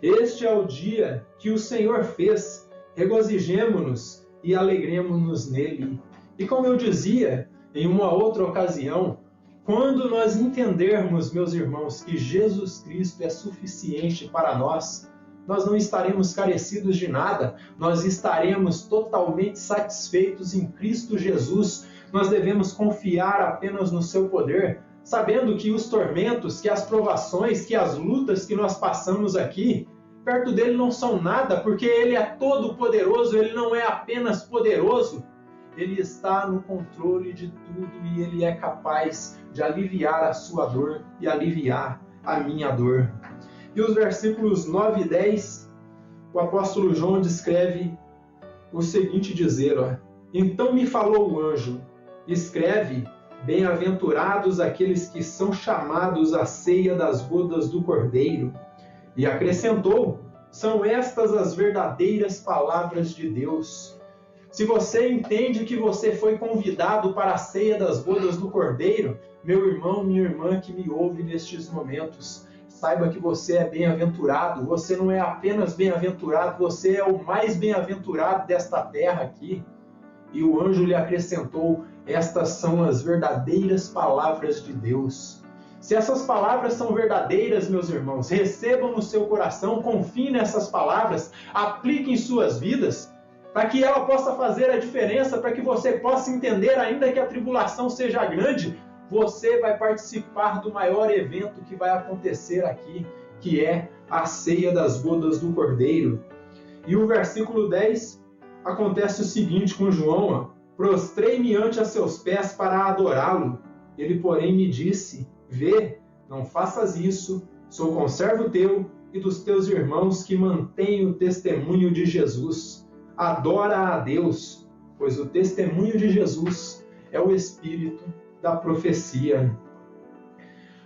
Este é o dia que o Senhor fez, regozijemo-nos e alegremo-nos nele. E como eu dizia em uma outra ocasião, quando nós entendermos, meus irmãos, que Jesus Cristo é suficiente para nós, nós não estaremos carecidos de nada, nós estaremos totalmente satisfeitos em Cristo Jesus. Nós devemos confiar apenas no seu poder, sabendo que os tormentos, que as provações, que as lutas que nós passamos aqui, perto dele não são nada, porque ele é todo poderoso, ele não é apenas poderoso, ele está no controle de tudo e ele é capaz de aliviar a sua dor e aliviar a minha dor. E os versículos 9 e 10, o apóstolo João descreve o seguinte dizer, ó: Então me falou o anjo, escreve, bem-aventurados aqueles que são chamados à ceia das bodas do Cordeiro. E acrescentou, são estas as verdadeiras palavras de Deus. Se você entende que você foi convidado para a ceia das bodas do Cordeiro, meu irmão, minha irmã que me ouve nestes momentos, saiba que você é bem-aventurado. Você não é apenas bem-aventurado, você é o mais bem-aventurado desta terra aqui. E o anjo lhe acrescentou, estas são as verdadeiras palavras de Deus. Se essas palavras são verdadeiras, meus irmãos, recebam no seu coração, confiem nessas palavras, apliquem em suas vidas, para que ela possa fazer a diferença, para que você possa entender, ainda que a tribulação seja grande, você vai participar do maior evento que vai acontecer aqui, que é a ceia das bodas do Cordeiro. E o versículo 10 acontece o seguinte com João: prostrei-me ante a seus pés para adorá-lo. Ele, porém, me disse, vê, não faças isso, sou conservo teu e dos teus irmãos que mantêm o testemunho de Jesus. Adora a Deus, pois o testemunho de Jesus é o espírito da profecia.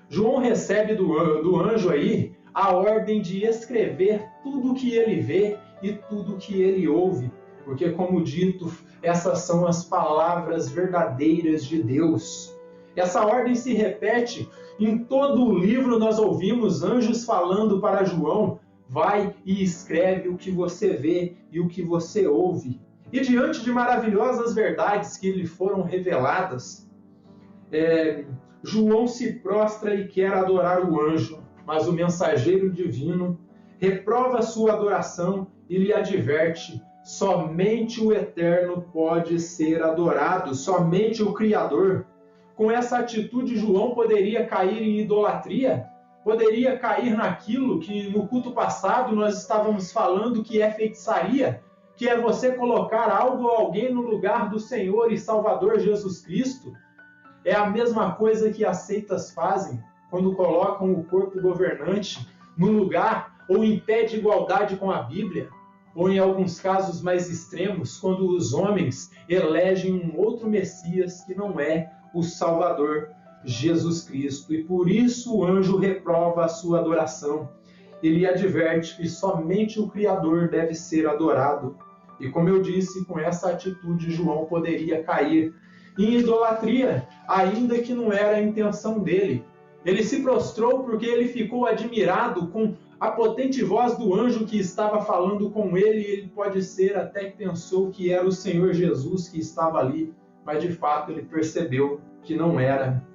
João recebe do anjo aí a ordem de escrever tudo o que ele vê e tudo o que ele ouve, porque, como dito, essas são as palavras verdadeiras de Deus. Essa ordem se repete em todo o livro. Nós ouvimos anjos falando para João, vai e escreve o que você vê e o que você ouve. E diante de maravilhosas verdades que lhe foram reveladas, João se prostra e quer adorar o anjo, mas o mensageiro divino reprova sua adoração e lhe adverte: somente o Eterno pode ser adorado, somente o Criador. Com essa atitude, João poderia cair em idolatria? poderia cair naquilo que no culto passado nós estávamos falando que é feitiçaria, que é você colocar algo ou alguém no lugar do Senhor e Salvador Jesus Cristo. É a mesma coisa que as seitas fazem quando colocam o corpo governante no lugar ou impede igualdade com a Bíblia, ou em alguns casos mais extremos, quando os homens elegem um outro Messias que não é o Salvador Jesus Cristo. E por isso o anjo reprova a sua adoração. Ele adverte que somente o Criador deve ser adorado. E como eu disse, com essa atitude João poderia cair em idolatria, ainda que não era a intenção dele. Ele se prostrou porque ele ficou admirado com a potente voz do anjo que estava falando com ele. Ele pode ser até que pensou que era o Senhor Jesus que estava ali, mas de fato ele percebeu que não era.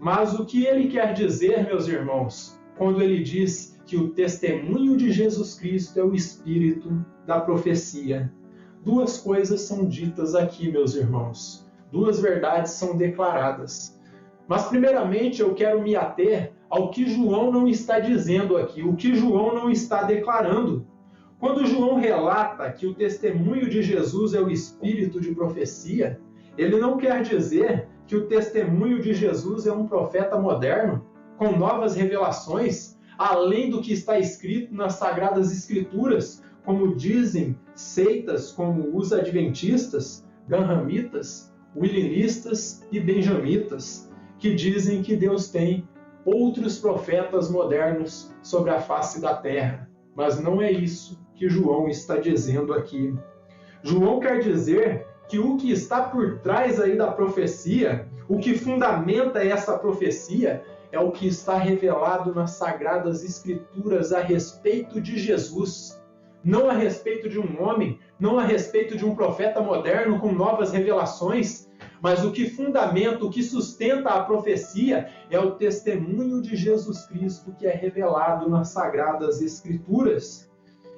Mas o que ele quer dizer, meus irmãos, quando ele diz que o testemunho de Jesus Cristo é o espírito da profecia? Duas coisas são ditas aqui, meus irmãos. Duas verdades são declaradas. Mas primeiramente eu quero me ater ao que João não está dizendo aqui, o que João não está declarando. Quando João relata que o testemunho de Jesus é o espírito de profecia, ele não quer dizer que o testemunho de Jesus é um profeta moderno, com novas revelações, além do que está escrito nas Sagradas Escrituras, como dizem seitas como os adventistas, grahamitas, willianistas e benjamitas, que dizem que Deus tem outros profetas modernos sobre a face da terra. Mas não é isso que João está dizendo aqui. João quer dizer que o que está por trás aí da profecia, o que fundamenta essa profecia, é o que está revelado nas Sagradas Escrituras a respeito de Jesus. Não a respeito de um homem, não a respeito de um profeta moderno com novas revelações, mas o que fundamenta, o que sustenta a profecia é o testemunho de Jesus Cristo que é revelado nas Sagradas Escrituras.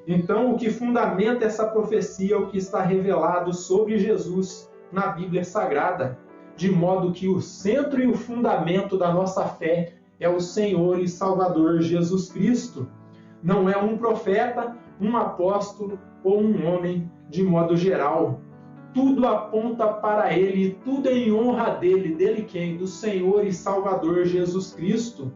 Então, o que fundamenta essa profecia é o que está revelado sobre Jesus na Bíblia Sagrada, de modo que o centro e o fundamento da nossa fé é o Senhor e Salvador Jesus Cristo. Não é um profeta, um apóstolo ou um homem de modo geral. Tudo aponta para ele, tudo em honra dele. Dele quem? Do Senhor e Salvador Jesus Cristo.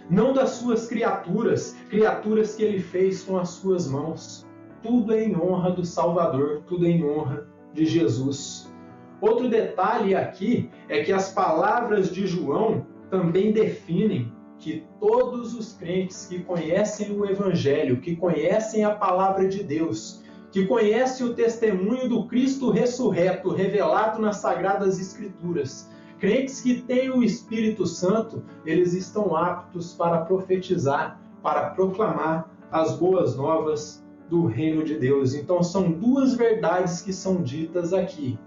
Não das suas criaturas, criaturas que ele fez com as suas mãos. Tudo em honra do Salvador, tudo em honra de Jesus. Outro detalhe aqui é que as palavras de João também definem que todos os crentes que conhecem o Evangelho, que conhecem a palavra de Deus, que conhecem o testemunho do Cristo ressurreto revelado nas Sagradas Escrituras, crentes que têm o Espírito Santo, eles estão aptos para profetizar, para proclamar as boas novas do reino de Deus. Então são duas verdades que são ditas aqui.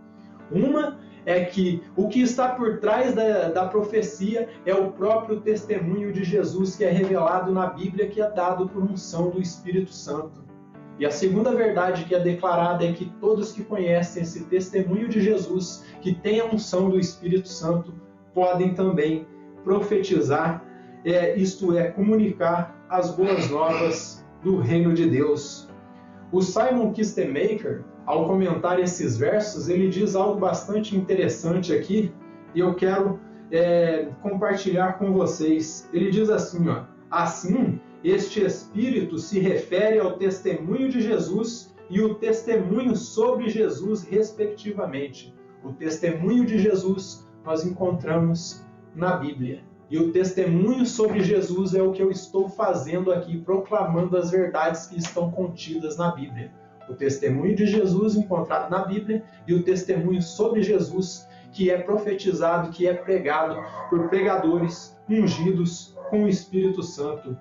Uma é que o que está por trás da profecia é o próprio testemunho de Jesus que é revelado na Bíblia, que é dado por unção do Espírito Santo. E a segunda verdade que é declarada é que todos que conhecem esse testemunho de Jesus, que tem a unção do Espírito Santo, podem também profetizar, isto é, comunicar as boas novas do reino de Deus. O Simon Kistemaker, ao comentar esses versos, ele diz algo bastante interessante aqui, e eu quero compartilhar com vocês. Ele diz assim, assim, este Espírito se refere ao testemunho de Jesus e o testemunho sobre Jesus, respectivamente. O testemunho de Jesus nós encontramos na Bíblia. E o testemunho sobre Jesus é o que eu estou fazendo aqui, proclamando as verdades que estão contidas na Bíblia. O testemunho de Jesus encontrado na Bíblia e o testemunho sobre Jesus que é profetizado, que é pregado por pregadores ungidos com o Espírito Santo.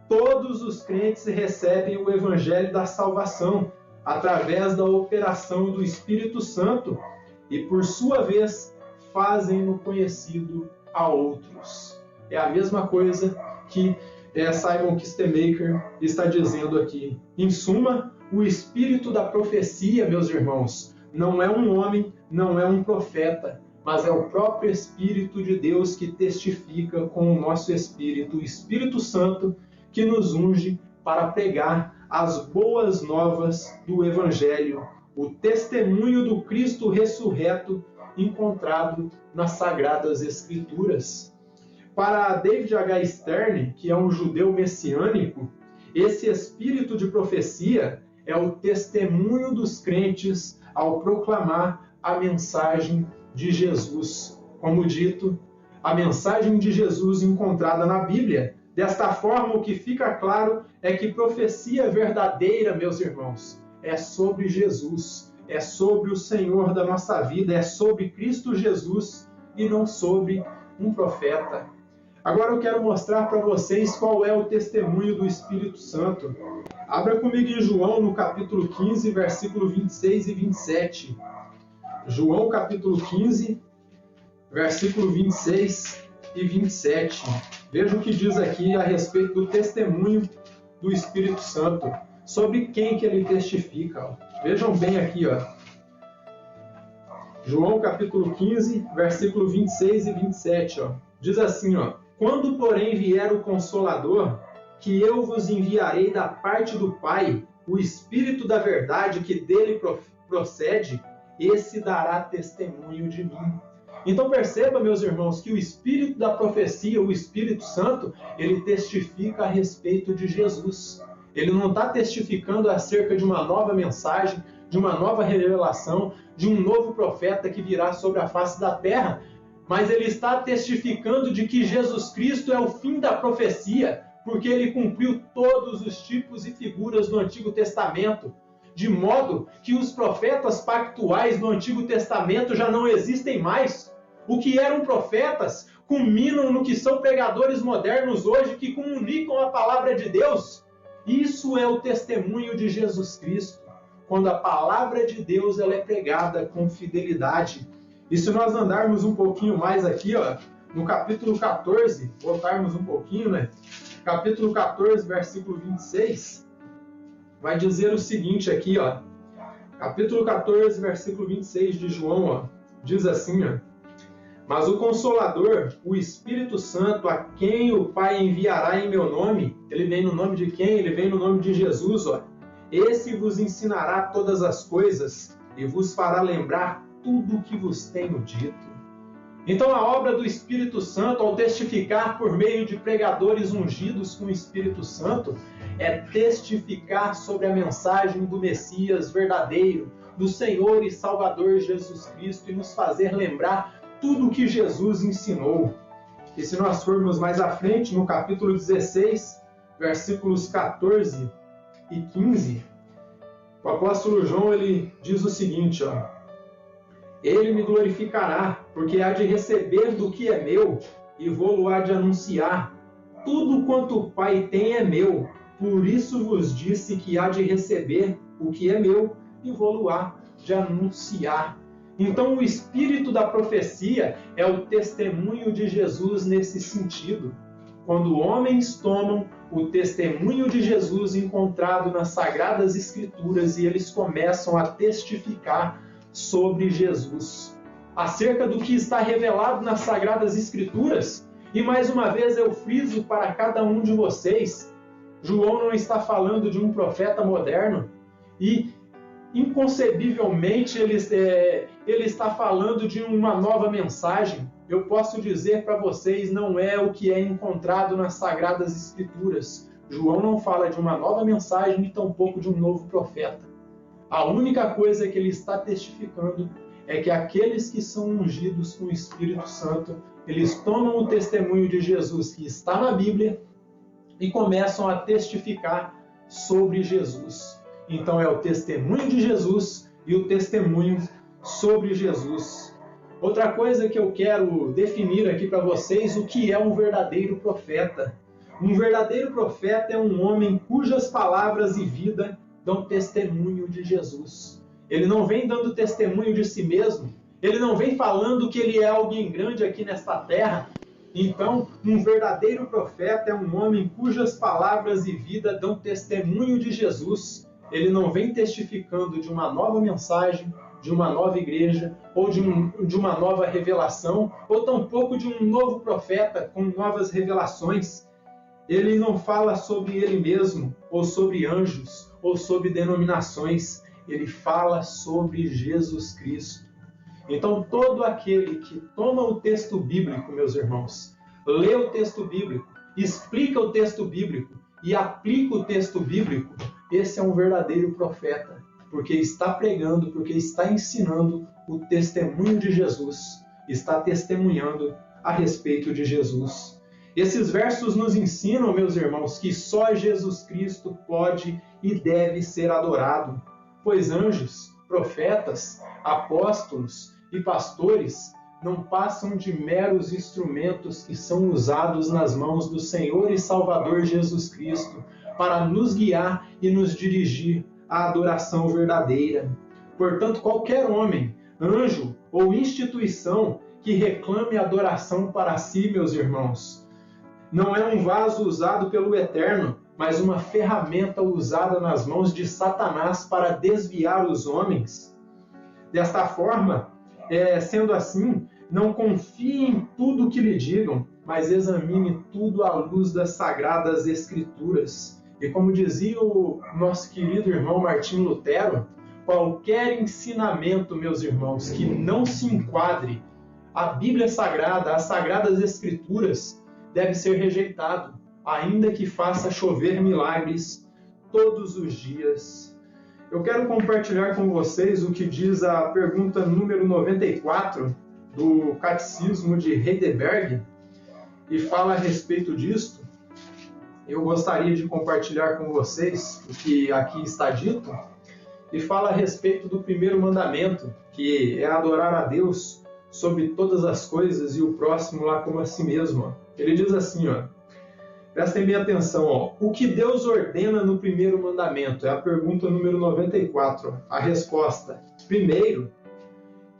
Todos os crentes recebem o Evangelho da salvação através da operação do Espírito Santo e, por sua vez, fazem-no conhecido a outros. É a mesma coisa que Simon Kistemaker está dizendo aqui. Em suma, o espírito da profecia, meus irmãos, não é um homem, não é um profeta, mas é o próprio Espírito de Deus que testifica com o nosso espírito, o Espírito Santo, que nos unge para pregar as boas novas do Evangelho, o testemunho do Cristo ressurreto encontrado nas Sagradas Escrituras. Para David H. Stern, que é um judeu messiânico, esse espírito de profecia é o testemunho dos crentes ao proclamar a mensagem de Jesus. Como dito, a mensagem de Jesus encontrada na Bíblia. Desta forma, o que fica claro é que profecia verdadeira, meus irmãos, é sobre Jesus, é sobre o Senhor da nossa vida, é sobre Cristo Jesus e não sobre um profeta. Agora eu quero mostrar para vocês qual é o testemunho do Espírito Santo. Abra comigo em João, no capítulo 15, versículo 26 e 27. João, capítulo 15, versículo 26 e 27. Veja o que diz aqui a respeito do testemunho do Espírito Santo. Sobre quem que ele testifica. Vejam bem aqui, João, capítulo 15, versículo 26 e 27. Diz assim, quando, porém, vier o Consolador, que eu vos enviarei da parte do Pai, o Espírito da verdade que dele procede, esse dará testemunho de mim. Então perceba, meus irmãos, que o Espírito da profecia, o Espírito Santo, ele testifica a respeito de Jesus. Ele não está testificando acerca de uma nova mensagem, de uma nova revelação, de um novo profeta que virá sobre a face da terra, mas ele está testificando de que Jesus Cristo é o fim da profecia, porque ele cumpriu todos os tipos e figuras do Antigo Testamento, de modo que os profetas pactuais do Antigo Testamento já não existem mais. O que eram profetas culminam no que são pregadores modernos hoje que comunicam a palavra de Deus. Isso é o testemunho de Jesus Cristo, quando a palavra de Deus ela é pregada com fidelidade. E se nós andarmos um pouquinho mais aqui, no capítulo 14, voltarmos um pouquinho, Capítulo 14, versículo 26, vai dizer o seguinte aqui, Capítulo 14, versículo 26 de João, diz assim, mas o Consolador, o Espírito Santo, a quem o Pai enviará em meu nome, ele vem no nome de quem? Ele vem no nome de Jesus, esse vos ensinará todas as coisas e vos fará lembrar tudo o que vos tenho dito. Então a obra do Espírito Santo, ao testificar por meio de pregadores ungidos com o Espírito Santo, é testificar sobre a mensagem do Messias verdadeiro, do Senhor e Salvador Jesus Cristo, e nos fazer lembrar tudo o que Jesus ensinou. E se nós formos mais à frente, no capítulo 16, versículos 14 e 15, o apóstolo João ele diz o seguinte, ele me glorificará, porque há de receber do que é meu, e vou-lo há de anunciar. Tudo quanto o Pai tem é meu, por isso vos disse que há de receber o que é meu, e vou-lo há de anunciar. Então o espírito da profecia é o testemunho de Jesus nesse sentido. Quando homens tomam o testemunho de Jesus encontrado nas Sagradas Escrituras e eles começam a testificar sobre Jesus, acerca do que está revelado nas Sagradas Escrituras. E mais uma vez eu friso para cada um de vocês, João não está falando de um profeta moderno e inconcebivelmente ele está falando de uma nova mensagem. Eu posso dizer para vocês, não é o que é encontrado nas Sagradas Escrituras. João não fala de uma nova mensagem e tampouco de um novo profeta. A única coisa que ele está testificando é que aqueles que são ungidos com o Espírito Santo, eles tomam o testemunho de Jesus que está na Bíblia e começam a testificar sobre Jesus. Então é o testemunho de Jesus e o testemunho sobre Jesus. Outra coisa que eu quero definir aqui para vocês, o que é um verdadeiro profeta. Um verdadeiro profeta é um homem cujas palavras e vida dão testemunho de Jesus. Ele não vem dando testemunho de si mesmo, ele não vem falando que ele é alguém grande aqui nesta terra. Então, um verdadeiro profeta é um homem cujas palavras e vida dão testemunho de Jesus. Ele não vem testificando de uma nova mensagem, de uma nova igreja, ou de uma nova revelação, ou tampouco de um novo profeta com novas revelações. Ele não fala sobre ele mesmo, ou sobre anjos, ou sobre denominações. Ele fala sobre Jesus Cristo. Então, todo aquele que toma o texto bíblico, meus irmãos, lê o texto bíblico, explica o texto bíblico e aplica o texto bíblico, esse é um verdadeiro profeta, porque está pregando, porque está ensinando o testemunho de Jesus, está testemunhando a respeito de Jesus. Esses versos nos ensinam, meus irmãos, que só Jesus Cristo pode e deve ser adorado, pois anjos, profetas, apóstolos e pastores não passam de meros instrumentos que são usados nas mãos do Senhor e Salvador Jesus Cristo para nos guiar e nos dirigir à adoração verdadeira. Portanto, qualquer homem, anjo ou instituição que reclame adoração para si, meus irmãos, não é um vaso usado pelo Eterno, mas uma ferramenta usada nas mãos de Satanás para desviar os homens. Desta forma, sendo assim, não confie em tudo o que lhe digam, mas examine tudo à luz das Sagradas Escrituras. E como dizia o nosso querido irmão Martinho Lutero, qualquer ensinamento, meus irmãos, que não se enquadre à Bíblia Sagrada, às Sagradas Escrituras, deve ser rejeitado, ainda que faça chover milagres todos os dias. Eu quero compartilhar com vocês o que diz a pergunta número 94 do Catecismo de Heidelberg e fala a respeito disto. Eu gostaria de compartilhar com vocês o que aqui está dito e fala a respeito do primeiro mandamento, que é adorar a Deus sobre todas as coisas e o próximo lá como a si mesmo. Ele diz assim, prestem bem atenção, o que Deus ordena no primeiro mandamento? É a pergunta número 94. A resposta: primeiro,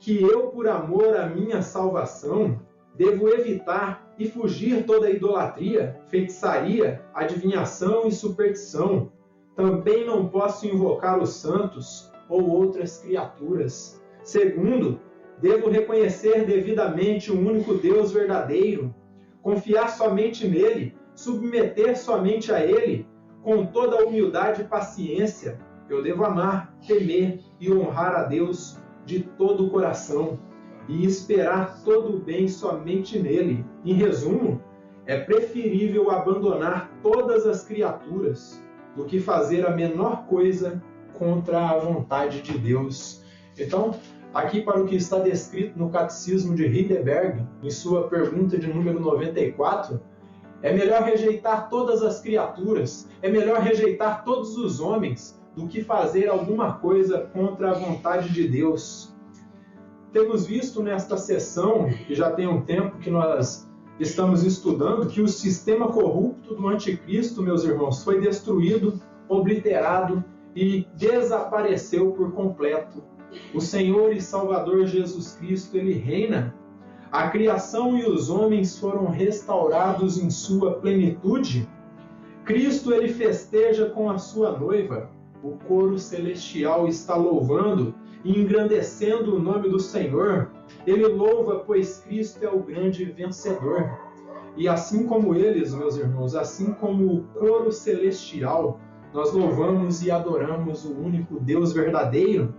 que eu, por amor à minha salvação, devo evitar e fugir toda idolatria, feitiçaria, adivinhação e superstição. Também não posso invocar os santos ou outras criaturas. Segundo, devo reconhecer devidamente o único Deus verdadeiro, confiar somente nele, submeter somente a ele, com toda a humildade e paciência. Eu devo amar, temer e honrar a Deus de todo o coração e esperar todo o bem somente nele. Em resumo, é preferível abandonar todas as criaturas do que fazer a menor coisa contra a vontade de Deus. Então, aqui para o que está descrito no Catecismo de Heidelberg, em sua pergunta de número 94, é melhor rejeitar todas as criaturas, é melhor rejeitar todos os homens, do que fazer alguma coisa contra a vontade de Deus. Temos visto nesta sessão, que já tem um tempo que nós estamos estudando, que o sistema corrupto do anticristo, meus irmãos, foi destruído, obliterado e desapareceu por completo. O Senhor e Salvador Jesus Cristo, ele reina. A criação e os homens foram restaurados em sua plenitude. Cristo, ele festeja com a sua noiva. O coro celestial está louvando e engrandecendo o nome do Senhor. Ele louva, pois Cristo é o grande vencedor. E assim como eles, meus irmãos, assim como o coro celestial, nós louvamos e adoramos o único Deus verdadeiro.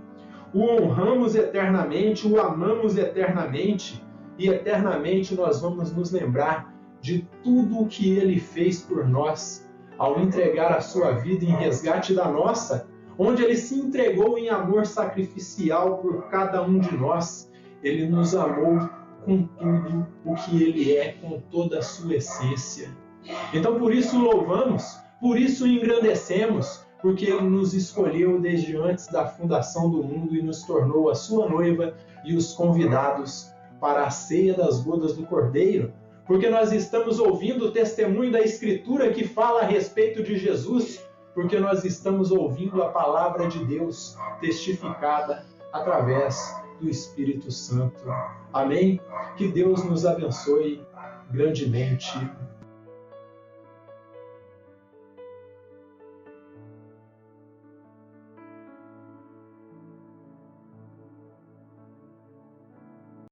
O honramos eternamente, o amamos eternamente, e eternamente nós vamos nos lembrar de tudo o que Ele fez por nós, ao entregar a sua vida em resgate da nossa, onde Ele se entregou em amor sacrificial por cada um de nós. Ele nos amou com tudo o que Ele é, com toda a sua essência. Então por isso louvamos, por isso engrandecemos, porque Ele nos escolheu desde antes da fundação do mundo e nos tornou a sua noiva e os convidados para a ceia das bodas do Cordeiro, porque nós estamos ouvindo o testemunho da Escritura que fala a respeito de Jesus, porque nós estamos ouvindo a palavra de Deus testificada através do Espírito Santo. Amém? Que Deus nos abençoe grandemente.